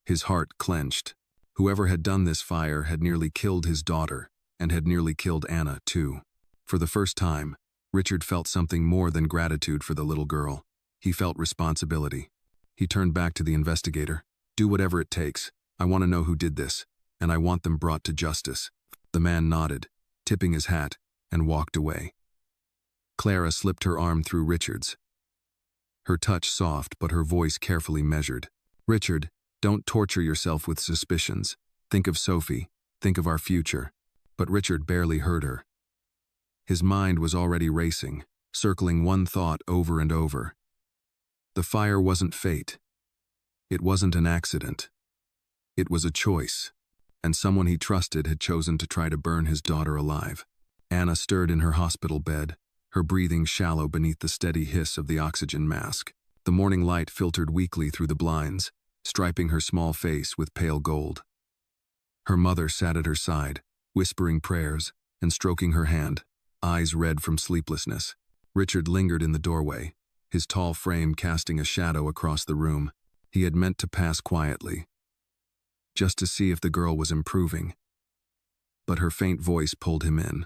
His heart clenched. Whoever had done this fire had nearly killed his daughter, and had nearly killed Anna, too. For the first time, Richard felt something more than gratitude for the little girl. He felt responsibility. He turned back to the investigator. "Do whatever it takes. I want to know who did this, and I want them brought to justice." The man nodded, tipping his hat, and walked away. Clara slipped her arm through Richard's, her touch soft but her voice carefully measured. "Richard, don't torture yourself with suspicions. Think of Sophie. Think of our future." But Richard barely heard her. His mind was already racing, circling one thought over and over. The fire wasn't fate. It wasn't an accident. It was a choice. and someone he trusted had chosen to try to burn his daughter alive. Anna stirred in her hospital bed, her breathing shallow beneath the steady hiss of the oxygen mask. The morning light filtered weakly through the blinds, striping her small face with pale gold. Her mother sat at her side, whispering prayers and stroking her hand, eyes red from sleeplessness. Richard lingered in the doorway, his tall frame casting a shadow across the room. He had meant to pass quietly, just to see if the girl was improving. But her faint voice pulled him in.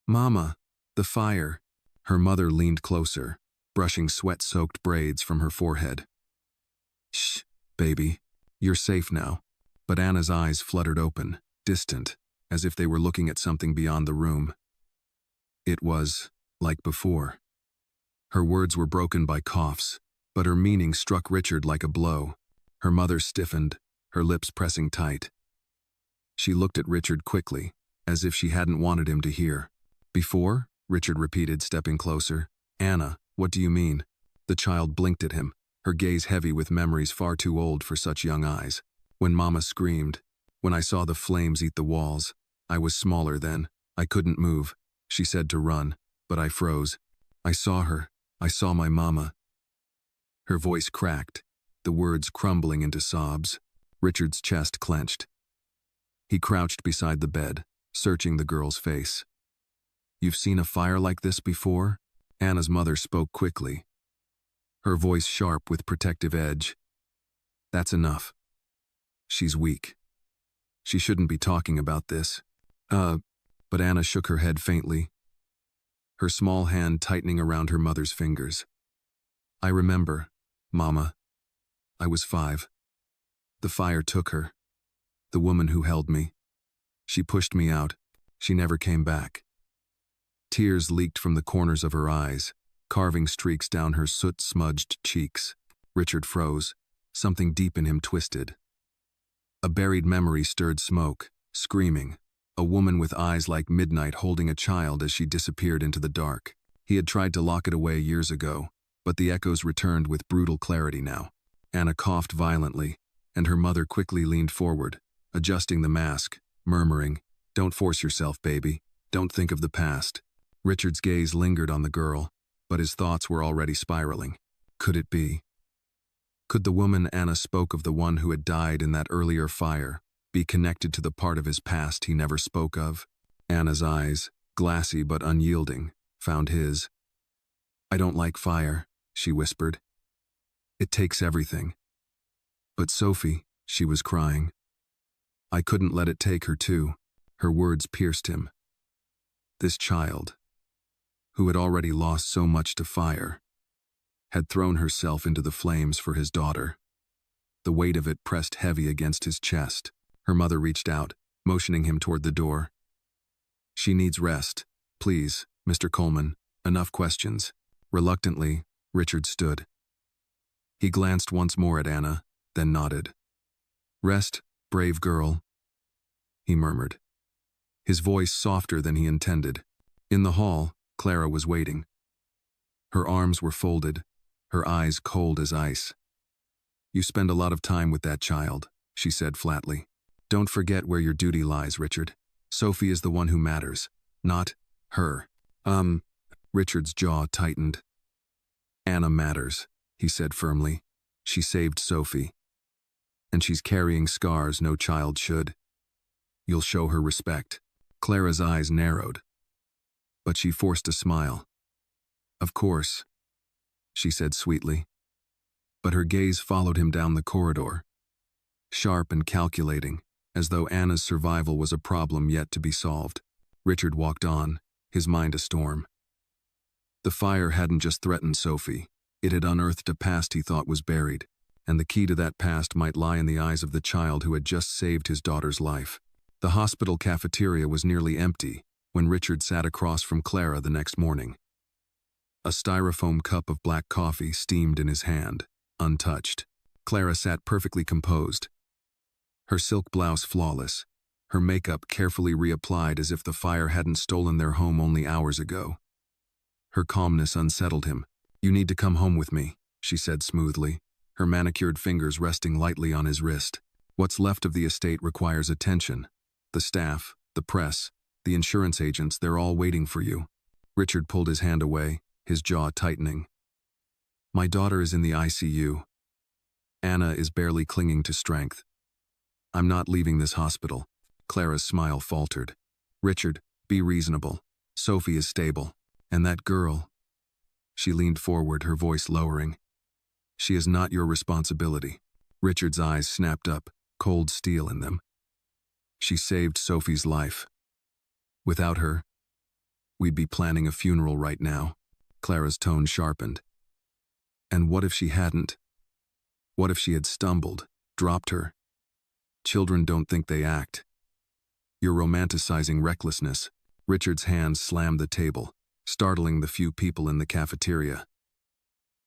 "Mama, the fire." Her mother leaned closer, brushing sweat-soaked braids from her forehead. "Shh, baby, you're safe now." But Anna's eyes fluttered open, distant, as if they were looking at something beyond the room. It was like before. Her words were broken by coughs, but her meaning struck Richard like a blow. Her mother stiffened, her lips pressing tight. She looked at Richard quickly, as if she hadn't wanted him to hear. "Before?" Richard repeated, stepping closer. "Anna, what do you mean?" The child blinked at him, her gaze heavy with memories far too old for such young eyes. "When Mama screamed, when I saw the flames eat the walls, I was smaller then. I couldn't move," she said to run, but I froze. "I saw her. I saw my mama." Her voice cracked, the words crumbling into sobs. Richard's chest clenched. He crouched beside the bed, searching the girl's face. "You've seen a fire like this before?" Anna's mother spoke quickly, her voice sharp with protective edge. "That's enough. She's weak. She shouldn't be talking about this." But Anna shook her head faintly, her small hand tightening around her mother's fingers. "I remember, Mama. I was 5. The fire took her. The woman who held me. She pushed me out. She never came back." Tears leaked from the corners of her eyes, carving streaks down her soot-smudged cheeks. Richard froze, something deep in him twisted. A buried memory stirred smoke, screaming, a woman with eyes like midnight holding a child as she disappeared into the dark. He had tried to lock it away years ago, but the echoes returned with brutal clarity now. Anna coughed violently, and her mother quickly leaned forward, adjusting the mask, murmuring, "Don't force yourself, baby. Don't think of the past." Richard's gaze lingered on the girl, but his thoughts were already spiraling. Could it be? Could the woman Anna spoke of, the one who had died in that earlier fire, be connected to the part of his past he never spoke of? Anna's eyes, glassy but unyielding, found his. "I don't like fire," she whispered. "It takes everything." "But Sophie," she was crying. "I couldn't let it take her too." Her words pierced him. This child, who had already lost so much to fire, had thrown herself into the flames for his daughter. The weight of it pressed heavy against his chest. Her mother reached out, motioning him toward the door. "She needs rest. Please, Mr. Coleman, enough questions." Reluctantly, Richard stood. He glanced once more at Anna, then nodded. "Rest, brave girl," he murmured, his voice softer than he intended. In the hall, Clara was waiting. Her arms were folded, her eyes cold as ice. "You spend a lot of time with that child," she said flatly. "Don't forget where your duty lies, Richard. Sophie is the one who matters, not her." Richard's jaw tightened. "Anna matters," he said firmly. "She saved Sophie. And she's carrying scars no child should. You'll show her respect." Clara's eyes narrowed, but she forced a smile. "Of course," she said sweetly. But her gaze followed him down the corridor, sharp and calculating, as though Anna's survival was a problem yet to be solved. Richard walked on, his mind a storm. The fire hadn't just threatened Sophie, it had unearthed a past he thought was buried, and the key to that past might lie in the eyes of the child who had just saved his daughter's life. The hospital cafeteria was nearly empty when Richard sat across from Clara the next morning. A styrofoam cup of black coffee steamed in his hand, untouched. Clara sat perfectly composed, her silk blouse flawless, her makeup carefully reapplied as if the fire hadn't stolen their home only hours ago. Her calmness unsettled him. "You need to come home with me," she said smoothly, her manicured fingers resting lightly on his wrist. What's left of the estate requires attention. The staff, the press, the insurance agents, they're all waiting for you. Richard pulled his hand away, his jaw tightening. My daughter is in the ICU. Anna is barely clinging to strength. I'm not leaving this hospital. Clara's smile faltered. Richard, be reasonable. Sophie is stable. And that girl. She leaned forward, her voice lowering. She is not your responsibility. Richard's eyes snapped up, cold steel in them. She saved Sophie's life. Without her, we'd be planning a funeral right now. Clara's tone sharpened. And what if she hadn't? What if she had stumbled, dropped her? Children don't think they act. You're romanticizing recklessness. Richard's hand slammed the table, startling the few people in the cafeteria.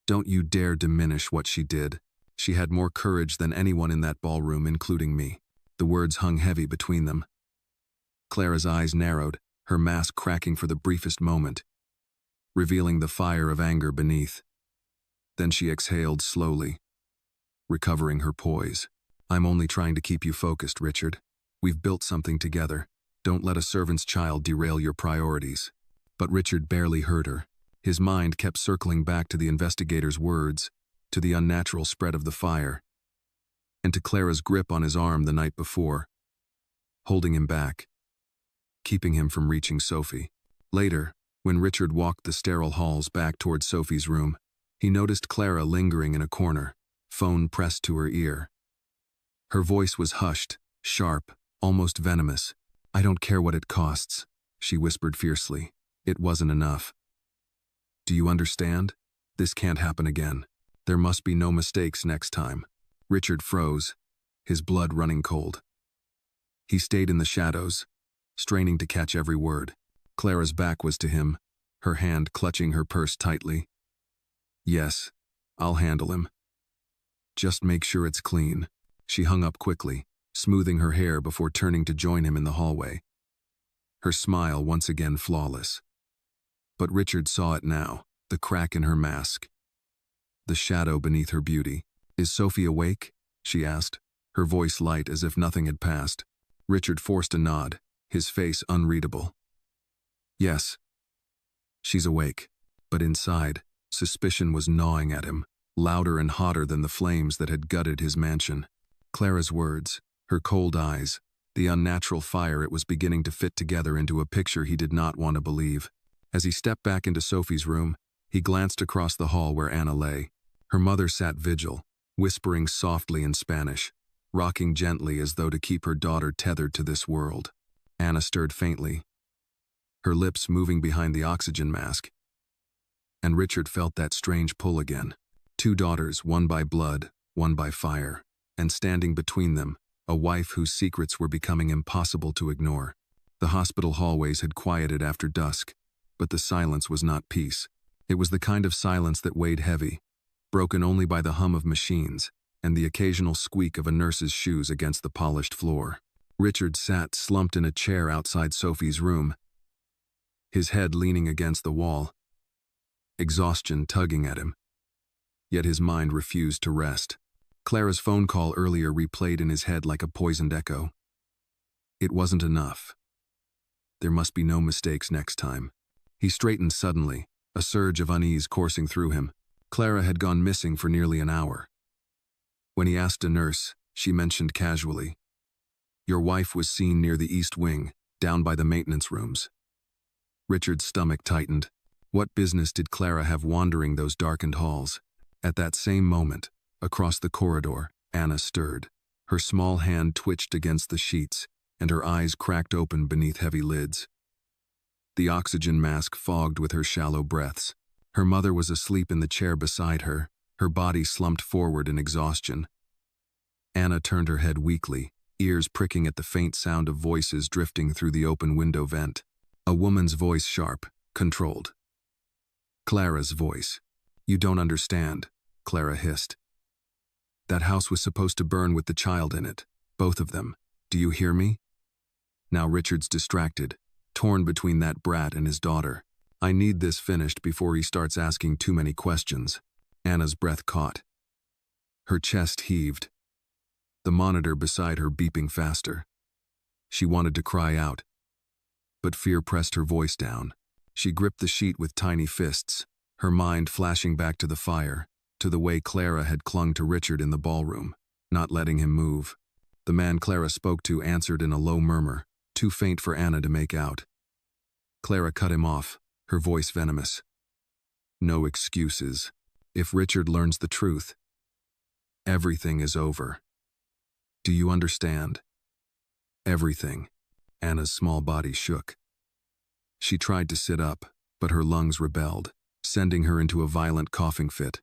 Don't you dare diminish what she did. She had more courage than anyone in that ballroom, including me. The words hung heavy between them. Clara's eyes narrowed, her mask cracking for the briefest moment, revealing the fire of anger beneath. Then she exhaled slowly, recovering her poise. I'm only trying to keep you focused, Richard. We've built something together. Don't let a servant's child derail your priorities. But Richard barely heard her. His mind kept circling back to the investigator's words, to the unnatural spread of the fire, and to Clara's grip on his arm the night before, holding him back, keeping him from reaching Sophie. Later, when Richard walked the sterile halls back toward Sophie's room, he noticed Clara lingering in a corner, phone pressed to her ear. Her voice was hushed, sharp, almost venomous. I don't care what it costs, she whispered fiercely. It wasn't enough. Do you understand? This can't happen again. There must be no mistakes next time. Richard froze, his blood running cold. He stayed in the shadows, straining to catch every word. Clara's back was to him, her hand clutching her purse tightly. Yes, I'll handle him. Just make sure it's clean. She hung up quickly, smoothing her hair before turning to join him in the hallway. Her smile once again flawless. But Richard saw it now, the crack in her mask, the shadow beneath her beauty. Is Sophie awake? She asked, her voice light as if nothing had passed. Richard forced a nod, his face unreadable. Yes. She's awake. But inside, suspicion was gnawing at him, louder and hotter than the flames that had gutted his mansion. Clara's words, her cold eyes, the unnatural fire it was beginning to fit together into a picture he did not want to believe. As he stepped back into Sophie's room, he glanced across the hall where Anna lay. Her mother sat vigil, whispering softly in Spanish, rocking gently as though to keep her daughter tethered to this world. Anna stirred faintly, her lips moving behind the oxygen mask. And Richard felt that strange pull again. Two daughters, one by blood, one by fire, and standing between them, a wife whose secrets were becoming impossible to ignore. The hospital hallways had quieted after dusk, but the silence was not peace. It was the kind of silence that weighed heavy, broken only by the hum of machines and the occasional squeak of a nurse's shoes against the polished floor. Richard sat slumped in a chair outside Sophie's room, his head leaning against the wall, exhaustion tugging at him. Yet his mind refused to rest. Clara's phone call earlier replayed in his head like a poisoned echo. It wasn't enough. There must be no mistakes next time. He straightened suddenly, a surge of unease coursing through him. Clara had gone missing for nearly an hour. When he asked a nurse, she mentioned casually, "Your wife was seen near the east wing, down by the maintenance rooms." Richard's stomach tightened. What business did Clara have wandering those darkened halls? At that same moment, across the corridor, Anna stirred. Her small hand twitched against the sheets, and her eyes cracked open beneath heavy lids. The oxygen mask fogged with her shallow breaths. Her mother was asleep in the chair beside her, her body slumped forward in exhaustion. Anna turned her head weakly, ears pricking at the faint sound of voices drifting through the open window vent. A woman's voice, sharp, controlled. Clara's voice. "You don't understand," Clara hissed. "That house was supposed to burn with the child in it. Both of them. Do you hear me?" Now Richard's distracted, torn between that brat and his daughter. I need this finished before he starts asking too many questions. Anna's breath caught. Her chest heaved. the monitor beside her beeping faster. She wanted to cry out, but fear pressed her voice down. She gripped the sheet with tiny fists, her mind flashing back to the fire, to the way Clara had clung to Richard in the ballroom, not letting him move. The man Clara spoke to answered in a low murmur, too faint for Anna to make out. Clara cut him off, her voice venomous. No excuses. If Richard learns the truth, everything is over. Do you understand? Everything. Anna's small body shook. She tried to sit up, but her lungs rebelled, sending her into a violent coughing fit.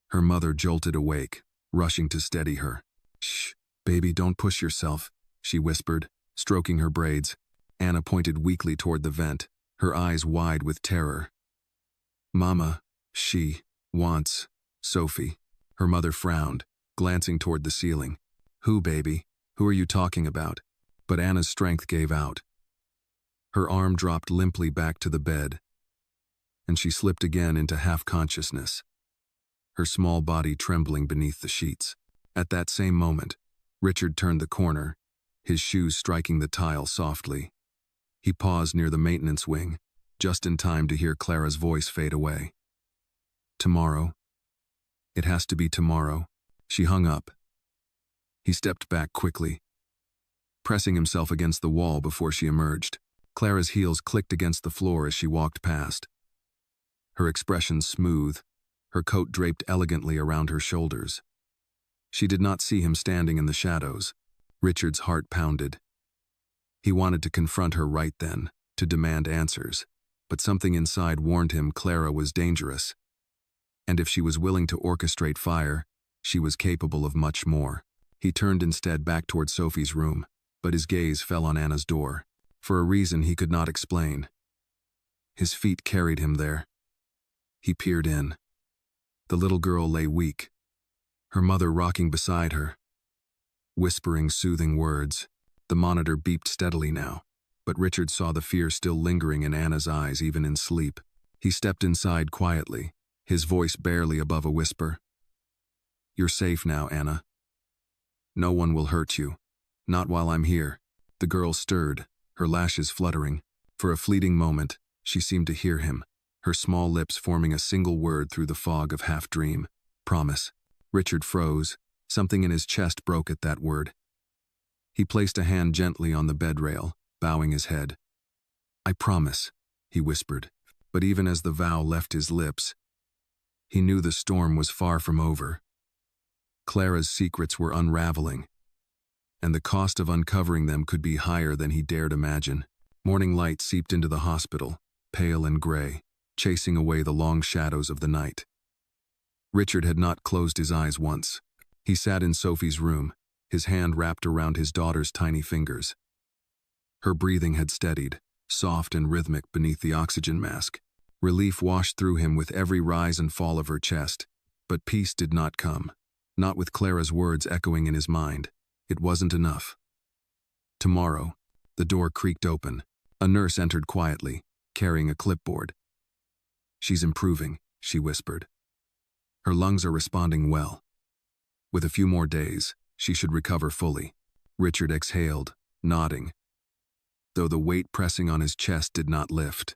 Her mother jolted awake, rushing to steady her. "Shh, baby, don't push yourself," she whispered, stroking her braids. Anna pointed weakly toward the vent, her eyes wide with terror. "Mama, she wants Sophie." Her mother frowned, glancing toward the ceiling. "Who, baby? Who are you talking about?" But Anna's strength gave out. Her arm dropped limply back to the bed, and she slipped again into half-consciousness, her small body trembling beneath the sheets. At that same moment, Richard turned the corner, his shoes striking the tile softly. He paused near the maintenance wing, just in time to hear Clara's voice fade away. "Tomorrow. It has to be tomorrow." She hung up. He stepped back quickly, pressing himself against the wall before she emerged. Clara's heels clicked against the floor as she walked past. Her expression smooth, her coat draped elegantly around her shoulders. She did not see him standing in the shadows. Richard's heart pounded. He wanted to confront her right then, to demand answers, but something inside warned him Clara was dangerous. And if she was willing to orchestrate fire, she was capable of much more. He turned instead back toward Sophie's room, but his gaze fell on Anna's door, for a reason he could not explain. His feet carried him there. He peered in. The little girl lay weak, her mother rocking beside her, whispering soothing words. The monitor beeped steadily now, but Richard saw the fear still lingering in Anna's eyes even in sleep. He stepped inside quietly, his voice barely above a whisper. "You're safe now, Anna. No one will hurt you. Not while I'm here." The girl stirred, her lashes fluttering. For a fleeting moment, she seemed to hear him, her small lips forming a single word through the fog of half-dream. "Promise." Richard froze. Something in his chest broke at that word. He placed a hand gently on the bed rail, bowing his head. "I promise," he whispered, but even as the vow left his lips, he knew the storm was far from over. Clara's secrets were unraveling, and the cost of uncovering them could be higher than he dared imagine. Morning light seeped into the hospital, pale and gray, chasing away the long shadows of the night. Richard had not closed his eyes once. He sat in Sophie's room, his hand wrapped around his daughter's tiny fingers. Her breathing had steadied, soft and rhythmic beneath the oxygen mask. Relief washed through him with every rise and fall of her chest, but peace did not come, not with Clara's words echoing in his mind. It wasn't enough. Tomorrow, the door creaked open. A nurse entered quietly, carrying a clipboard. "She's improving," she whispered. "Her lungs are responding well. With a few more days, she should recover fully." Richard exhaled, nodding, though the weight pressing on his chest did not lift.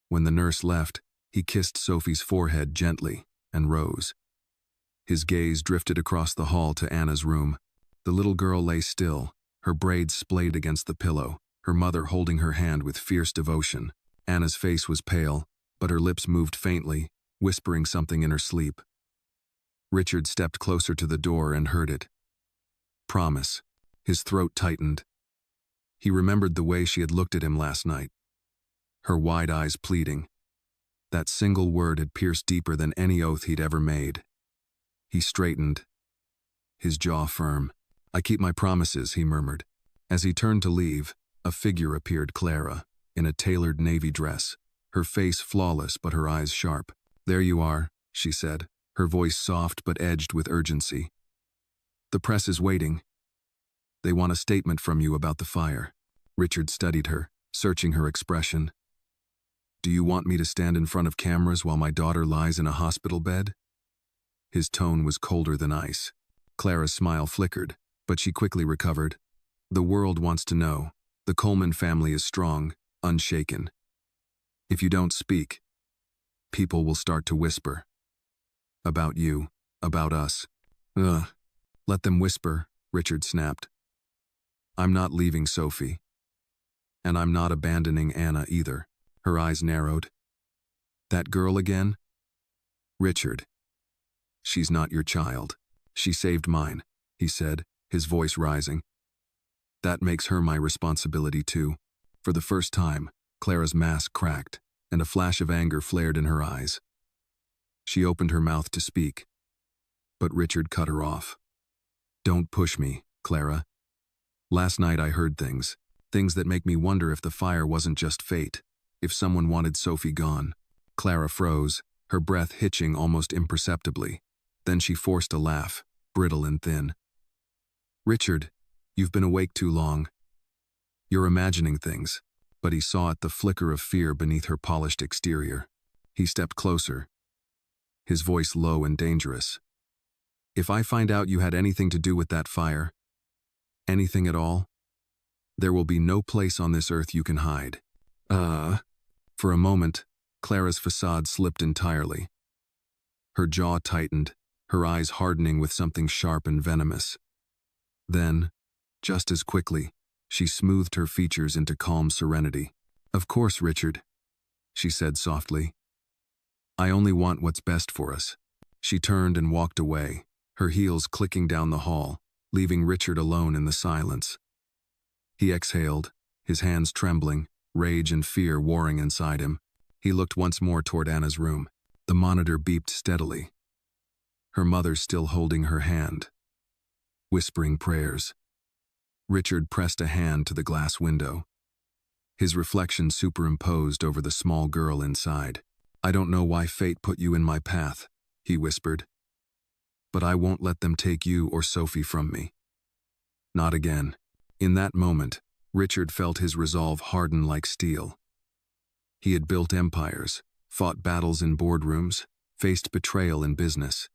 When the nurse left, he kissed Sophie's forehead gently and rose. His gaze drifted across the hall to Anna's room. The little girl lay still, her braids splayed against the pillow, her mother holding her hand with fierce devotion. Anna's face was pale, but her lips moved faintly, whispering something in her sleep. Richard stepped closer to the door and heard it. "Promise." His throat tightened. He remembered the way she had looked at him last night, her wide eyes pleading. That single word had pierced deeper than any oath he'd ever made. He straightened, his jaw firm. "I keep my promises," he murmured. As he turned to leave, a figure appeared, Clara, in a tailored navy dress, her face flawless but her eyes sharp. "There you are," she said, her voice soft but edged with urgency. "The press is waiting. They want a statement from you about the fire." Richard studied her, searching her expression. "Do you want me to stand in front of cameras while my daughter lies in a hospital bed?" His tone was colder than ice. Clara's smile flickered, but she quickly recovered. The world wants to know. The Coleman family is strong, unshaken. If you don't speak, people will start to whisper. About you, about us. Ugh. Let them whisper, Richard snapped. I'm not leaving Sophie. And I'm not abandoning Anna either. Her eyes narrowed. That girl again? Richard. She's not your child. She saved mine, he said, his voice rising. That makes her my responsibility too. For the first time, Clara's mask cracked, and a flash of anger flared in her eyes. She opened her mouth to speak, but Richard cut her off. Don't push me, Clara. Last night I heard things that make me wonder if the fire wasn't just fate, if someone wanted Sophie gone. Clara froze, her breath hitching almost imperceptibly. Then she forced a laugh, brittle and thin. Richard, you've been awake too long. You're imagining things. But he saw at the flicker of fear beneath her polished exterior. He stepped closer, his voice low and dangerous. If I find out you had anything to do with that fire, anything at all, there will be no place on this earth you can hide. For a moment, Clara's facade slipped entirely. Her jaw tightened, her eyes hardening with something sharp and venomous. Then, just as quickly, she smoothed her features into calm serenity. Of course, Richard, she said softly. I only want what's best for us. She turned and walked away, her heels clicking down the hall, leaving Richard alone in the silence. He exhaled, his hands trembling, rage and fear warring inside him. He looked once more toward Anna's room. The monitor beeped steadily. Her mother still holding her hand, whispering prayers. Richard pressed a hand to the glass window, his reflection superimposed over the small girl inside. I don't know why fate put you in my path, he whispered. But I won't let them take you or Sophie from me. Not again. In that moment, Richard felt his resolve harden like steel. He had built empires, fought battles in boardrooms, faced betrayal in business.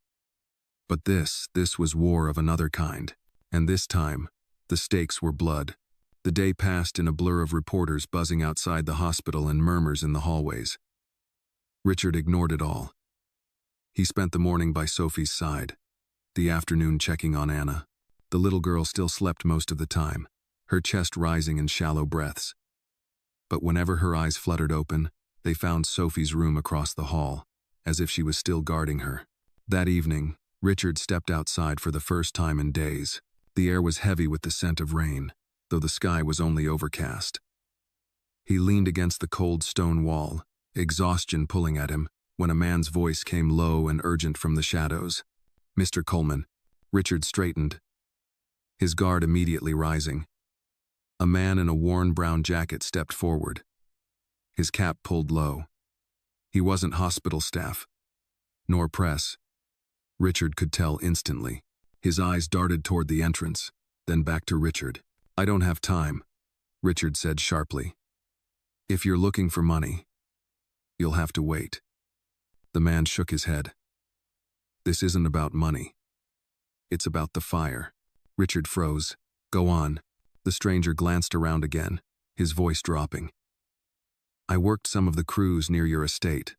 But this was war of another kind, and this time, the stakes were blood. The day passed in a blur of reporters buzzing outside the hospital and murmurs in the hallways. Richard ignored it all. He spent the morning by Sophie's side, the afternoon checking on Anna. The little girl still slept most of the time, her chest rising in shallow breaths. But whenever her eyes fluttered open, they found Sophie's room across the hall, as if she was still guarding her. That evening, Richard stepped outside for the first time in days. The air was heavy with the scent of rain, though the sky was only overcast. He leaned against the cold stone wall, exhaustion pulling at him, when a man's voice came low and urgent from the shadows. Mr. Coleman. Richard straightened, his guard immediately rising. A man in a worn brown jacket stepped forward, his cap pulled low. He wasn't hospital staff, nor press. Richard could tell instantly. His eyes darted toward the entrance, then back to Richard. I don't have time, Richard said sharply. If you're looking for money, you'll have to wait. The man shook his head. This isn't about money. It's about the fire. Richard froze. Go on. The stranger glanced around again, his voice dropping. I worked some of the crews near your estate.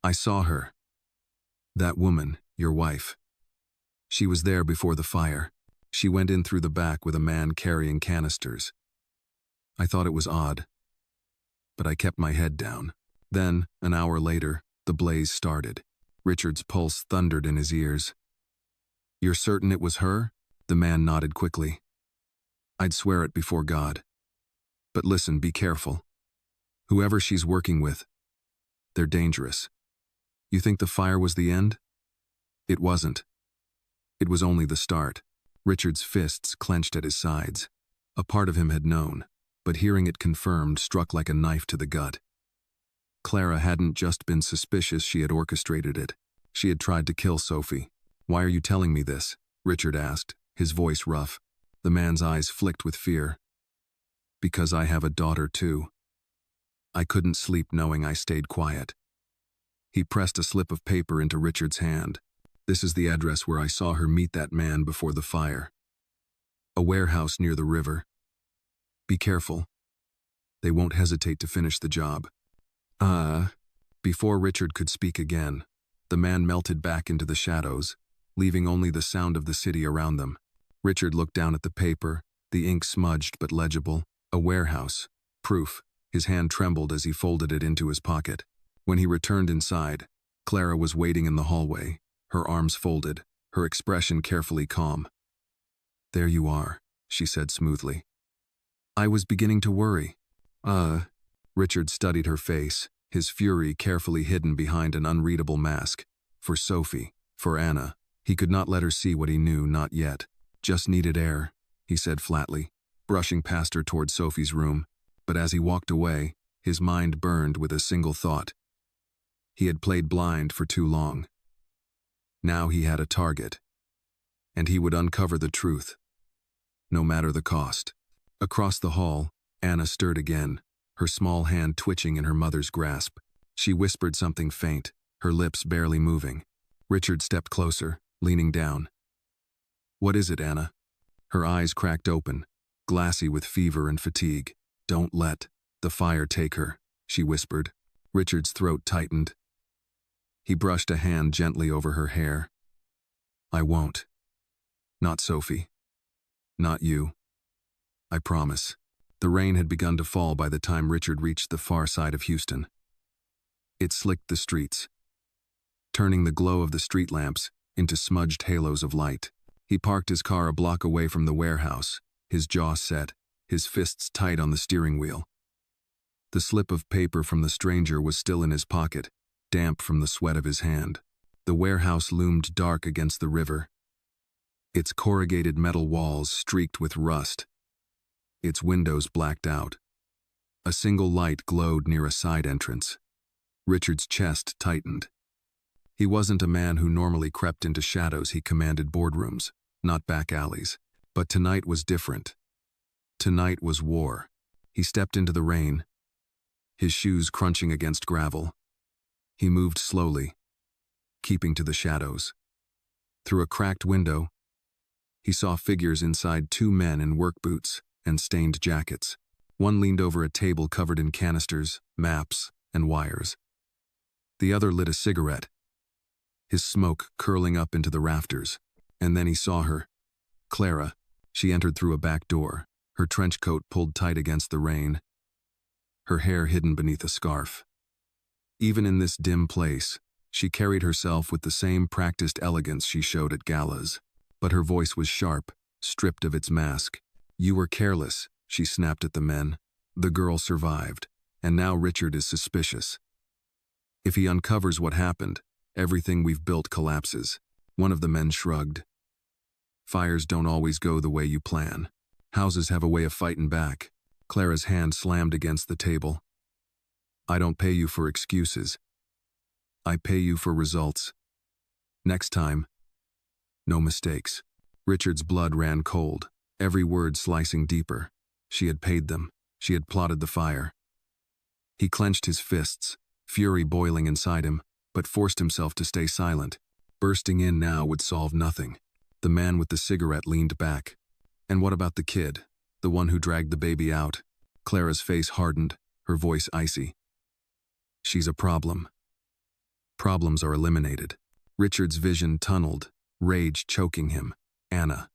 I saw her. That woman, your wife. She was there before the fire. She went in through the back with a man carrying canisters. I thought it was odd, but I kept my head down. Then, an hour later, the blaze started. Richard's pulse thundered in his ears. You're certain it was her? The man nodded quickly. I'd swear it before God. But listen, be careful. Whoever she's working with, they're dangerous. You think the fire was the end? It wasn't. It was only the start. Richard's fists clenched at his sides. A part of him had known, but hearing it confirmed struck like a knife to the gut. Clara hadn't just been suspicious, she had orchestrated it. She had tried to kill Sophie. Why are you telling me this? Richard asked, his voice rough. The man's eyes flicked with fear. Because I have a daughter too. I couldn't sleep knowing I stayed quiet. He pressed a slip of paper into Richard's hand. This is the address where I saw her meet that man before the fire. A warehouse near the river. Be careful. They won't hesitate to finish the job. Before Richard could speak again, the man melted back into the shadows, leaving only the sound of the city around them. Richard looked down at the paper, the ink smudged but legible. A warehouse. Proof. His hand trembled as he folded it into his pocket. When he returned inside, Clara was waiting in the hallway, her arms folded, her expression carefully calm. "There you are," she said smoothly. "I was beginning to worry." Richard studied her face, his fury carefully hidden behind an unreadable mask. For Sophie, for Anna, he could not let her see what he knew, not yet. "Just needed air," he said flatly, brushing past her toward Sophie's room. But as he walked away, his mind burned with a single thought. He had played blind for too long. Now he had a target, and he would uncover the truth, no matter the cost. Across the hall, Anna stirred again, her small hand twitching in her mother's grasp. She whispered something faint, her lips barely moving. Richard stepped closer, leaning down. "What is it, Anna?" Her eyes cracked open, glassy with fever and fatigue. "Don't let the fire take her," she whispered. Richard's throat tightened. He brushed a hand gently over her hair. "I won't. Not Sophie. Not you. I promise." The rain had begun to fall by the time Richard reached the far side of Houston. It slicked the streets, turning the glow of the street lamps into smudged halos of light. He parked his car a block away from the warehouse, his jaw set, his fists tight on the steering wheel. The slip of paper from the stranger was still in his pocket, damp from the sweat of his hand. The warehouse loomed dark against the river, its corrugated metal walls streaked with rust, its windows blacked out. A single light glowed near a side entrance. Richard's chest tightened. He wasn't a man who normally crept into shadows. He commanded boardrooms, not back alleys. But tonight was different. Tonight was war. He stepped into the rain, his shoes crunching against gravel. He moved slowly, keeping to the shadows. Through a cracked window, he saw figures inside, two men in work boots and stained jackets. One leaned over a table covered in canisters, maps, and wires. The other lit a cigarette, his smoke curling up into the rafters. And then he saw her. Clara. She entered through a back door, her trench coat pulled tight against the rain, her hair hidden beneath a scarf. Even in this dim place, she carried herself with the same practiced elegance she showed at galas. But her voice was sharp, stripped of its mask. "You were careless," she snapped at the men. The girl survived, and now Richard is suspicious. If he uncovers what happened, everything we've built collapses. One of the men shrugged. "Fires don't always go the way you plan. Houses have a way of fighting back." Clara's hand slammed against the table. "I don't pay you for excuses. I pay you for results. Next time, no mistakes." Richard's blood ran cold, every word slicing deeper. She had paid them. She had plotted the fire. He clenched his fists, fury boiling inside him, but forced himself to stay silent. Bursting in now would solve nothing. The man with the cigarette leaned back. "And what about the kid? The one who dragged the baby out?" Clara's face hardened, her voice icy. "She's a problem. Problems are eliminated." Richard's vision tunneled, rage choking him. Anna.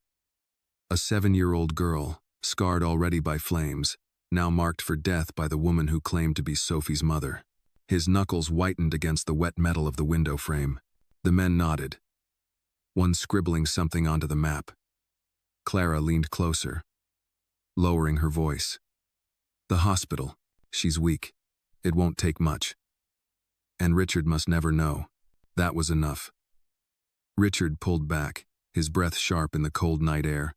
A 7-year-old girl, scarred already by flames, now marked for death by the woman who claimed to be Sophie's mother. His knuckles whitened against the wet metal of the window frame. The men nodded, one scribbling something onto the map. Clara leaned closer, lowering her voice. "The hospital. She's weak. It won't take much. And Richard must never know." That was enough. Richard pulled back, his breath sharp in the cold night air.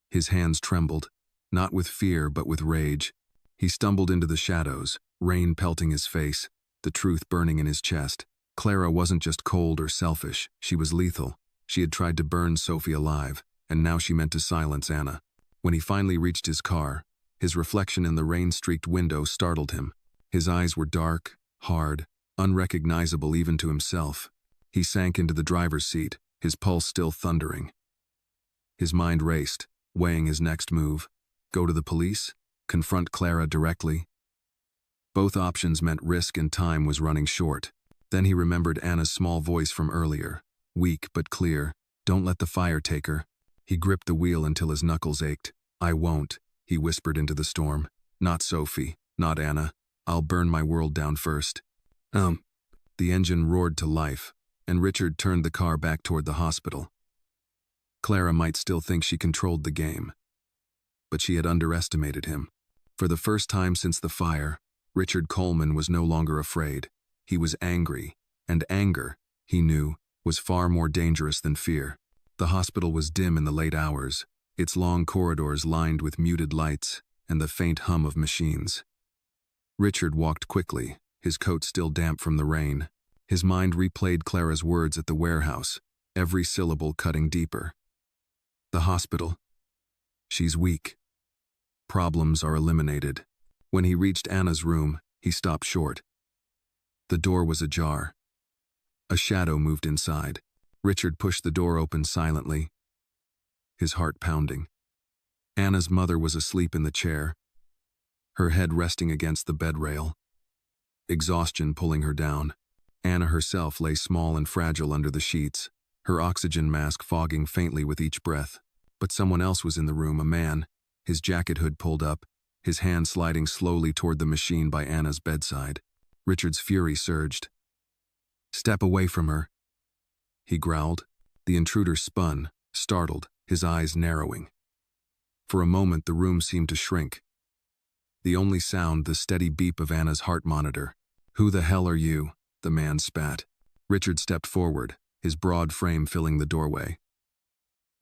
His hands trembled, not with fear but with rage. He stumbled into the shadows, rain pelting his face, the truth burning in his chest. Clara wasn't just cold or selfish, she was lethal. She had tried to burn Sophie alive, and now she meant to silence Anna. When he finally reached his car, his reflection in the rain-streaked window startled him. His eyes were dark, hard, unrecognizable even to himself. He sank into the driver's seat, his pulse still thundering. His mind raced, weighing his next move. Go to the police? Confront Clara directly? Both options meant risk and time was running short. Then he remembered Anna's small voice from earlier. Weak but clear. Don't let the fire take her. He gripped the wheel until his knuckles ached. I won't, he whispered into the storm. Not Sophie, not Anna. I'll burn my world down first. The engine roared to life, and Richard turned the car back toward the hospital. Clara might still think she controlled the game, but she had underestimated him. For the first time since the fire, Richard Coleman was no longer afraid. He was angry, and anger, he knew, was far more dangerous than fear. The hospital was dim in the late hours, its long corridors lined with muted lights and the faint hum of machines. Richard walked quickly, his coat still damp from the rain. His mind replayed Clara's words at the warehouse, every syllable cutting deeper. The hospital. She's weak. Problems are eliminated. When he reached Anna's room, he stopped short. The door was ajar. A shadow moved inside. Richard pushed the door open silently, his heart pounding. Anna's mother was asleep in the chair, her head resting against the bed rail, exhaustion pulling her down. Anna herself lay small and fragile under the sheets, her oxygen mask fogging faintly with each breath. But someone else was in the room, a man, his jacket hood pulled up, his hand sliding slowly toward the machine by Anna's bedside. Richard's fury surged. Step away from her, he growled. The intruder spun, startled, his eyes narrowing. For a moment the room seemed to shrink. The only sound, the steady beep of Anna's heart monitor. Who the hell are you? The man spat. Richard stepped forward, his broad frame filling the doorway.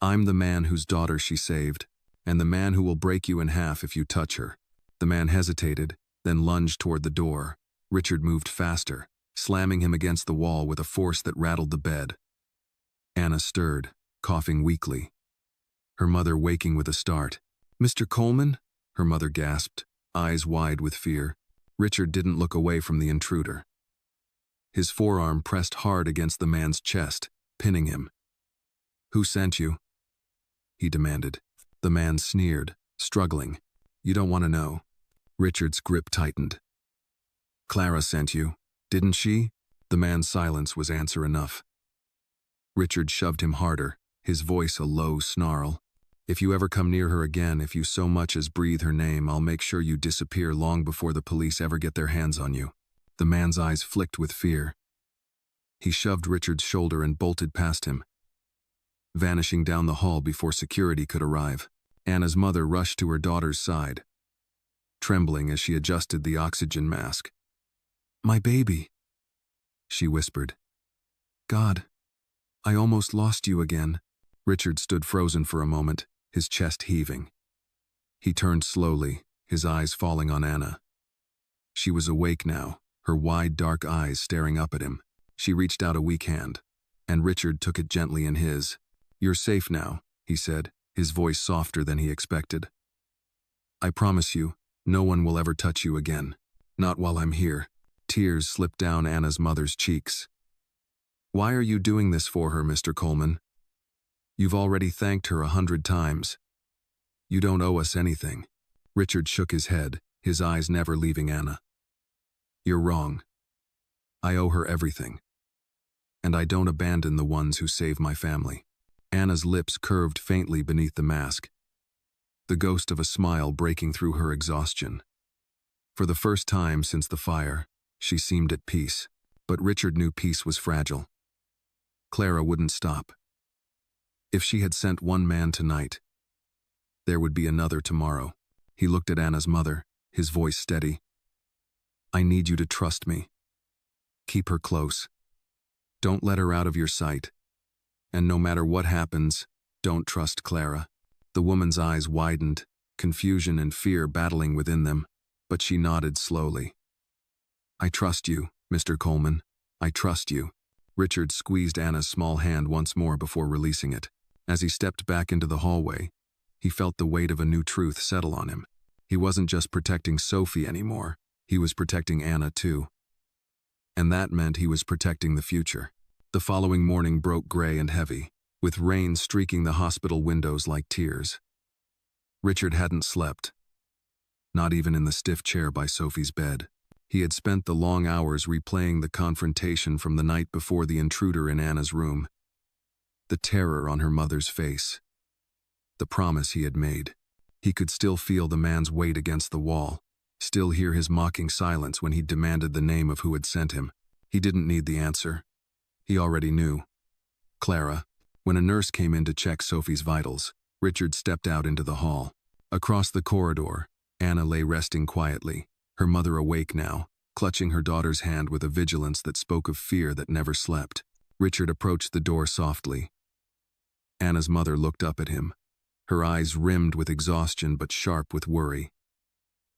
I'm the man whose daughter she saved, and the man who will break you in half if you touch her. The man hesitated, then lunged toward the door. Richard moved faster, slamming him against the wall with a force that rattled the bed. Anna stirred, coughing weakly, her mother waking with a start. Mr. Coleman? Her mother gasped, eyes wide with fear. Richard didn't look away from the intruder. His forearm pressed hard against the man's chest, pinning him. Who sent you? He demanded. The man sneered, struggling. You don't want to know. Richard's grip tightened. Clara sent you, didn't she? The man's silence was answer enough. Richard shoved him harder, his voice a low snarl. If you ever come near her again, if you so much as breathe her name, I'll make sure you disappear long before the police ever get their hands on you. The man's eyes flicked with fear. He shoved Richard's shoulder and bolted past him, vanishing down the hall before security could arrive. Anna's mother rushed to her daughter's side, trembling as she adjusted the oxygen mask. My baby, she whispered. God, I almost lost you again. Richard stood frozen for a moment, his chest heaving. He turned slowly, his eyes falling on Anna. She was awake now, her wide dark eyes staring up at him. She reached out a weak hand, and Richard took it gently in his. You're safe now, he said, his voice softer than he expected. I promise you, no one will ever touch you again. Not while I'm here. Tears slipped down Anna's mother's cheeks. Why are you doing this for her, Mr. Coleman? You've already thanked her 100 times. You don't owe us anything. Richard shook his head, his eyes never leaving Anna. You're wrong. I owe her everything. And I don't abandon the ones who save my family. Anna's lips curved faintly beneath the mask, the ghost of a smile breaking through her exhaustion. For the first time since the fire, she seemed at peace, but Richard knew peace was fragile. Clara wouldn't stop. If she had sent one man tonight, there would be another tomorrow. He looked at Anna's mother, his voice steady. I need you to trust me. Keep her close. Don't let her out of your sight. And no matter what happens, don't trust Clara. The woman's eyes widened, confusion and fear battling within them, but she nodded slowly. I trust you, Mr. Coleman. I trust you. Richard squeezed Anna's small hand once more before releasing it. As he stepped back into the hallway, he felt the weight of a new truth settle on him. He wasn't just protecting Sophie anymore, he was protecting Anna too. And that meant he was protecting the future. The following morning broke gray and heavy, with rain streaking the hospital windows like tears. Richard hadn't slept, not even in the stiff chair by Sophie's bed. He had spent the long hours replaying the confrontation from the night before the intruder in Anna's room. The terror on her mother's face. The promise he had made. He could still feel the man's weight against the wall, still hear his mocking silence when he demanded the name of who had sent him. He didn't need the answer. He already knew. Clara. When a nurse came in to check Sophie's vitals, Richard stepped out into the hall. Across the corridor, Anna lay resting quietly, her mother awake now, clutching her daughter's hand with a vigilance that spoke of fear that never slept. Richard approached the door softly. Anna's mother looked up at him, her eyes rimmed with exhaustion but sharp with worry.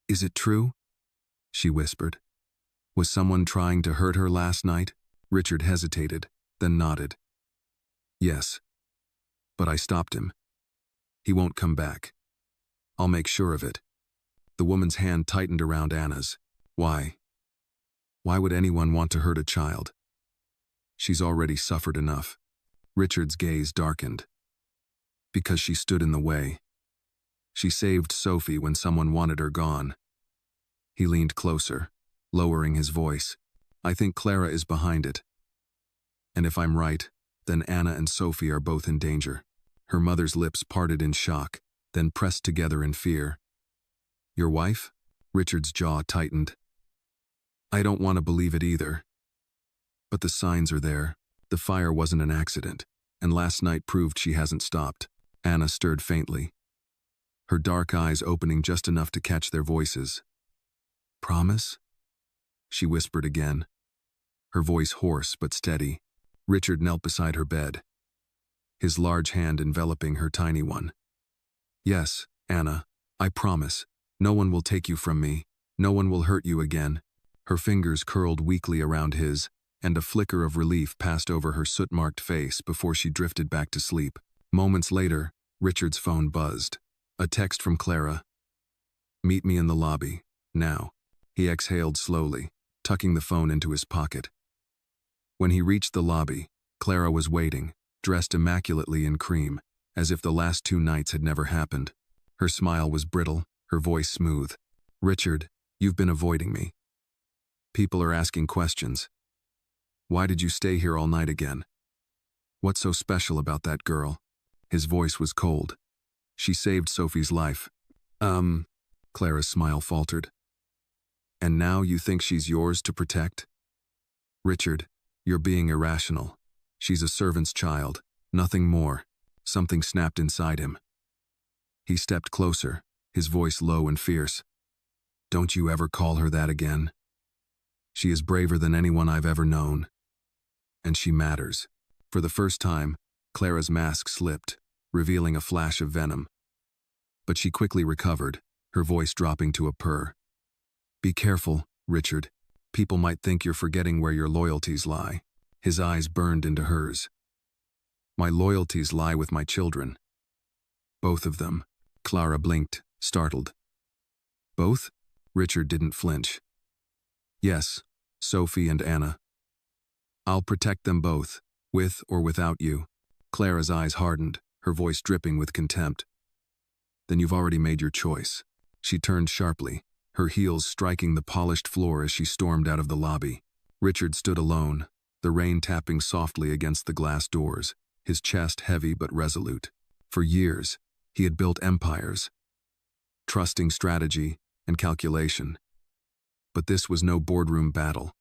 "Is it true?" she whispered. "Was someone trying to hurt her last night?" Richard hesitated, then nodded. "Yes. But I stopped him. He won't come back. I'll make sure of it." The woman's hand tightened around Anna's. Why? Why would anyone want to hurt a child? She's already suffered enough. Richard's gaze darkened. Because she stood in the way. She saved Sophie when someone wanted her gone. He leaned closer, lowering his voice. "I think Clara is behind it. And if I'm right, then Anna and Sophie are both in danger." Her mother's lips parted in shock, then pressed together in fear. "Your wife?" Richard's jaw tightened. "I don't want to believe it either. But the signs are there. The fire wasn't an accident, and last night proved she hasn't stopped." Anna stirred faintly, her dark eyes opening just enough to catch their voices. "Promise?" she whispered again, her voice hoarse but steady. Richard knelt beside her bed, his large hand enveloping her tiny one. "Yes, Anna, I promise. No one will take you from me. No one will hurt you again." Her fingers curled weakly around his, and a flicker of relief passed over her soot-marked face before she drifted back to sleep. Moments later, Richard's phone buzzed. A text from Clara. "Meet me in the lobby, now." He exhaled slowly, tucking the phone into his pocket. When he reached the lobby, Clara was waiting, dressed immaculately in cream, as if the last 2 nights had never happened. Her smile was brittle, her voice smooth. "Richard, you've been avoiding me. People are asking questions. Why did you stay here all night again? What's so special about that girl?" His voice was cold. "She saved Sophie's life." Clara's smile faltered. "And now you think she's yours to protect?" "Richard, you're being irrational. She's a servant's child, nothing more." Something snapped inside him. He stepped closer, his voice low and fierce. "Don't you ever call her that again. She is braver than anyone I've ever known. And she matters." For the first time, Clara's mask slipped, revealing a flash of venom. But she quickly recovered, her voice dropping to a purr. "Be careful, Richard. People might think you're forgetting where your loyalties lie." His eyes burned into hers. "My loyalties lie with my children. Both of them." Clara blinked, startled. "Both?" Richard didn't flinch. "Yes, Sophie and Anna. I'll protect them both, with or without you." Clara's eyes hardened, her voice dripping with contempt. "Then you've already made your choice." She turned sharply, her heels striking the polished floor as she stormed out of the lobby. Richard stood alone, the rain tapping softly against the glass doors, his chest heavy but resolute. For years, he had built empires, trusting strategy and calculation. But this was no boardroom battle.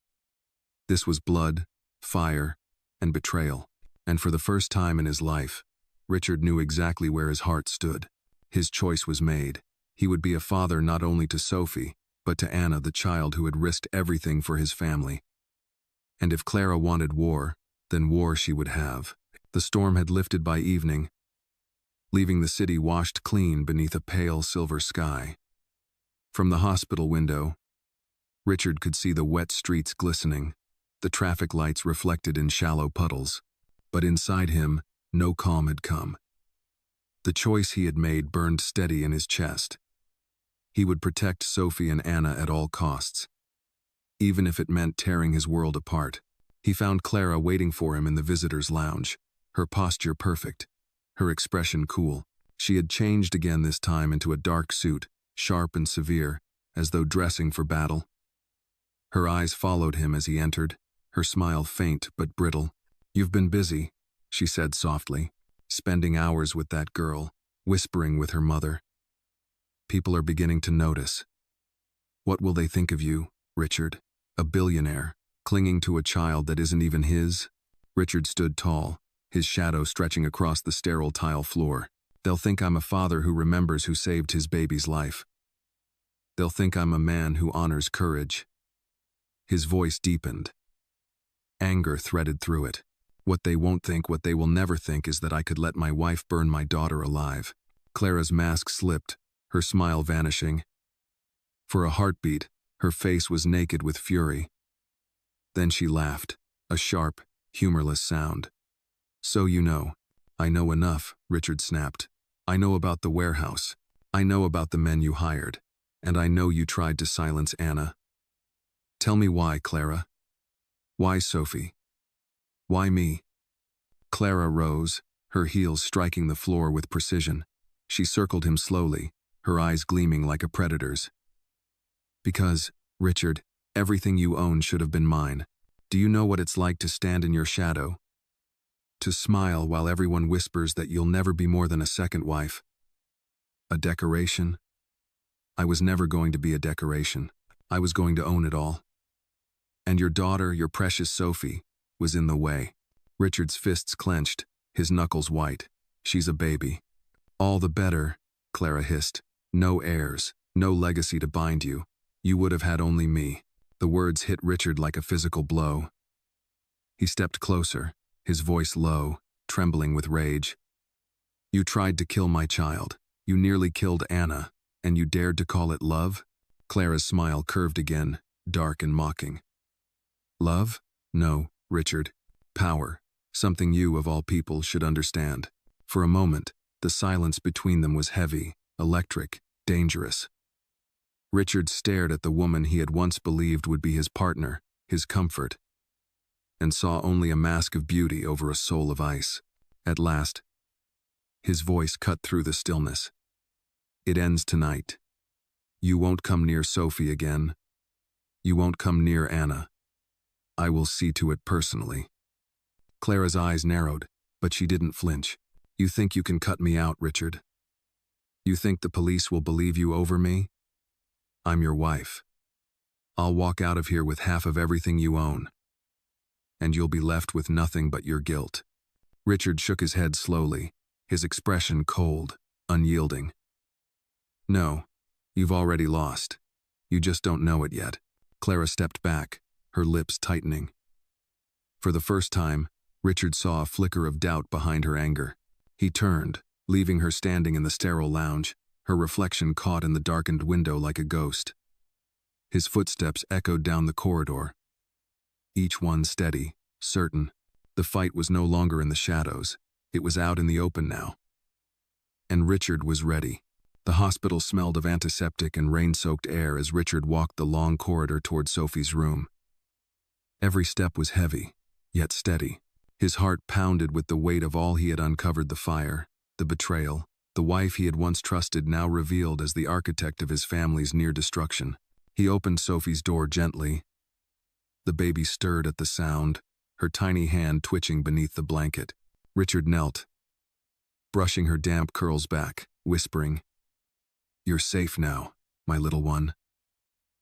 This was blood, fire, and betrayal. And for the first time in his life, Richard knew exactly where his heart stood. His choice was made. He would be a father not only to Sophie, but to Anna, the child who had risked everything for his family. And if Clara wanted war, then war she would have. The storm had lifted by evening, leaving the city washed clean beneath a pale silver sky. From the hospital window, Richard could see the wet streets glistening, the traffic lights reflected in shallow puddles. But inside him, no calm had come. The choice he had made burned steady in his chest. He would protect Sophie and Anna at all costs, even if it meant tearing his world apart. He found Clara waiting for him in the visitor's lounge, her posture perfect, her expression cool. She had changed again this time into a dark suit, sharp and severe, as though dressing for battle. Her eyes followed him as he entered, her smile faint but brittle. "You've been busy," she said softly, "spending hours with that girl, whispering with her mother. People are beginning to notice. What will they think of you, Richard? A billionaire, clinging to a child that isn't even his?" Richard stood tall, his shadow stretching across the sterile tile floor. "They'll think I'm a father who remembers who saved his baby's life. They'll think I'm a man who honors courage." His voice deepened. Anger threaded through it. "What they won't think, what they will never think, is that I could let my wife burn my daughter alive." Clara's mask slipped, her smile vanishing. For a heartbeat, her face was naked with fury. Then she laughed, a sharp, humorless sound. "So you know." "I know enough," Richard snapped. "I know about the warehouse. I know about the men you hired. And I know you tried to silence Anna. Tell me why, Clara. Why Sophie? Why me?" Clara rose, her heels striking the floor with precision. She circled him slowly, her eyes gleaming like a predator's. "Because, Richard, everything you own should have been mine. Do you know what it's like to stand in your shadow? To smile while everyone whispers that you'll never be more than a second wife? A decoration? I was never going to be a decoration. I was going to own it all. And your daughter, your precious Sophie, was in the way." Richard's fists clenched, his knuckles white. "She's a baby." "All the better," Clara hissed. "No heirs, no legacy to bind you. You would have had only me." The words hit Richard like a physical blow. He stepped closer, his voice low, trembling with rage. "You tried to kill my child. You nearly killed Anna, and you dared to call it love?" Clara's smile curved again, dark and mocking. "Love? No, Richard. Power. Something you, of all people, should understand." For a moment, the silence between them was heavy, electric, dangerous. Richard stared at the woman he had once believed would be his partner, his comfort, and saw only a mask of beauty over a soul of ice. At last, his voice cut through the stillness. "It ends tonight. You won't come near Sophie again. You won't come near Anna. I will see to it personally." Clara's eyes narrowed, but she didn't flinch. "You think you can cut me out, Richard? You think the police will believe you over me? I'm your wife. I'll walk out of here with half of everything you own, and you'll be left with nothing but your guilt." Richard shook his head slowly, his expression cold, unyielding. "No, you've already lost. You just don't know it yet." Clara stepped back, her lips tightening. For the first time, Richard saw a flicker of doubt behind her anger. He turned, leaving her standing in the sterile lounge, her reflection caught in the darkened window like a ghost. His footsteps echoed down the corridor, each one steady, certain. The fight was no longer in the shadows. It was out in the open now. And Richard was ready. The hospital smelled of antiseptic and rain-soaked air as Richard walked the long corridor toward Sophie's room. Every step was heavy, yet steady. His heart pounded with the weight of all he had uncovered: the fire, the betrayal, the wife he had once trusted now revealed as the architect of his family's near destruction. He opened Sophie's door gently. The baby stirred at the sound, her tiny hand twitching beneath the blanket. Richard knelt, brushing her damp curls back, whispering, "You're safe now, my little one.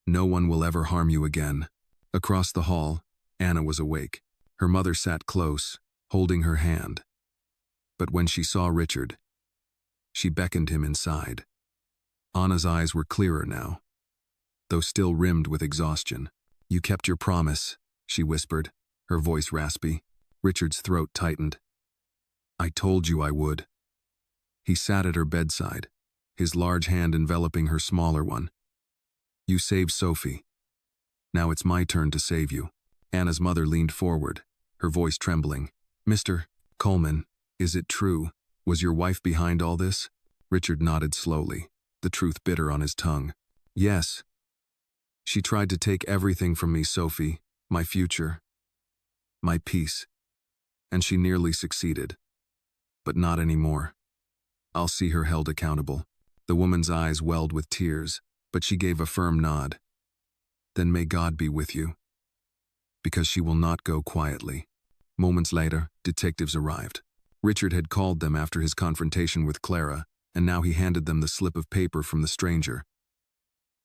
No one will ever harm you again." Across the hall, Anna was awake. Her mother sat close, holding her hand. But when she saw Richard, she beckoned him inside. Anna's eyes were clearer now, though still rimmed with exhaustion. "You kept your promise," she whispered, her voice raspy. Richard's throat tightened. "I told you I would." He sat at her bedside, his large hand enveloping her smaller one. "You saved Sophie. Now it's my turn to save you." Anna's mother leaned forward, her voice trembling. "Mr. Coleman, is it true? Was your wife behind all this?" Richard nodded slowly, the truth bitter on his tongue. "Yes. She tried to take everything from me, Sophie, my future. my peace. And she nearly succeeded. But not anymore. I'll see her held accountable. The woman's eyes welled with tears, but she gave a firm nod. Then may God be with you. Because she will not go quietly. Moments later, detectives arrived. Richard had called them after his confrontation with Clara, and now he handed them the slip of paper from the stranger.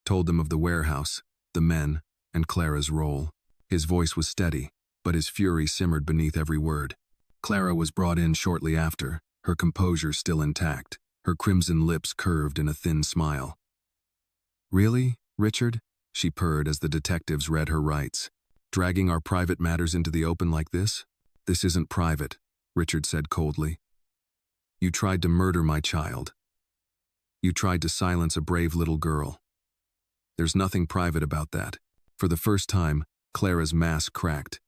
Told them of the warehouse, the men, and Clara's role. His voice was steady, but his fury simmered beneath every word. Clara was brought in shortly after, her composure still intact, her crimson lips curved in a thin smile. "Really, Richard?" she purred as the detectives read her rights. "Dragging our private matters into the open like this? This isn't private," Richard said coldly. "You tried to murder my child. You tried to silence a brave little girl. There's nothing private about that." For the first time, Clara's mask cracked.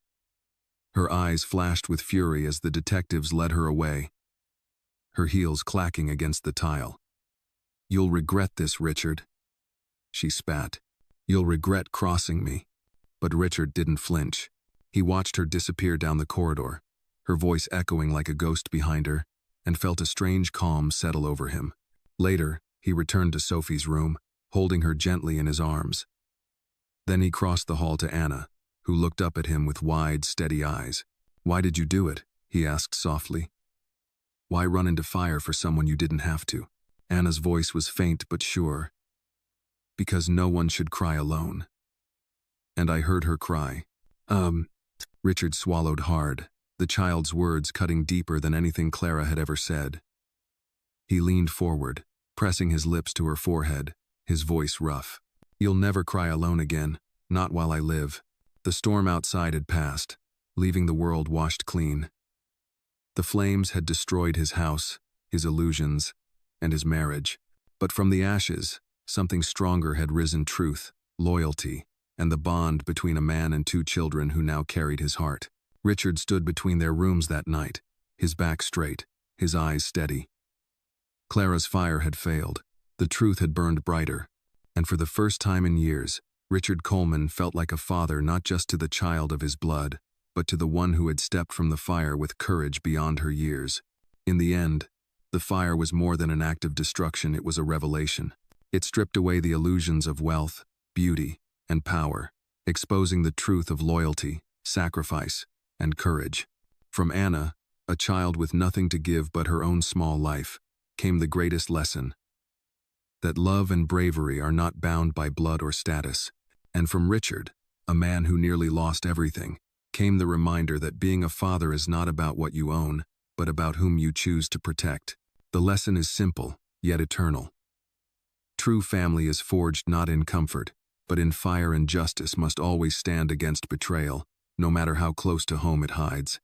Her eyes flashed with fury as the detectives led her away, her heels clacking against the tile. "You'll regret this, Richard," she spat. "You'll regret crossing me." But Richard didn't flinch. He watched her disappear down the corridor, her voice echoing like a ghost behind her, and felt a strange calm settle over him. Later, he returned to Sophie's room, holding her gently in his arms. Then he crossed the hall to Anna, who looked up at him with wide, steady eyes. "Why did you do it?" he asked softly. "Why run into fire for someone you didn't have to?" Anna's voice was faint but sure. "Because no one should cry alone." And I heard her cry. Richard swallowed hard, the child's words cutting deeper than anything Clara had ever said. He leaned forward, pressing his lips to her forehead, his voice rough. "You'll never cry alone again, not while I live." The storm outside had passed, leaving the world washed clean. The flames had destroyed his house, his illusions, and his marriage. But from the ashes, something stronger had risen: truth, loyalty, and the bond between a man and two children who now carried his heart. Richard stood between their rooms that night, his back straight, his eyes steady. Clara's fire had failed, the truth had burned brighter, and for the first time in years, Richard Coleman felt like a father not just to the child of his blood, but to the one who had stepped from the fire with courage beyond her years. In the end, the fire was more than an act of destruction, it was a revelation. It stripped away the illusions of wealth, beauty, and power, exposing the truth of loyalty, sacrifice, and courage. From Anna, a child with nothing to give but her own small life, came the greatest lesson: that love and bravery are not bound by blood or status. And from Richard, a man who nearly lost everything, came the reminder that being a father is not about what you own, but about whom you choose to protect. The lesson is simple, yet eternal. True family is forged not in comfort, but in fire, and justice must always stand against betrayal, no matter how close to home it hides.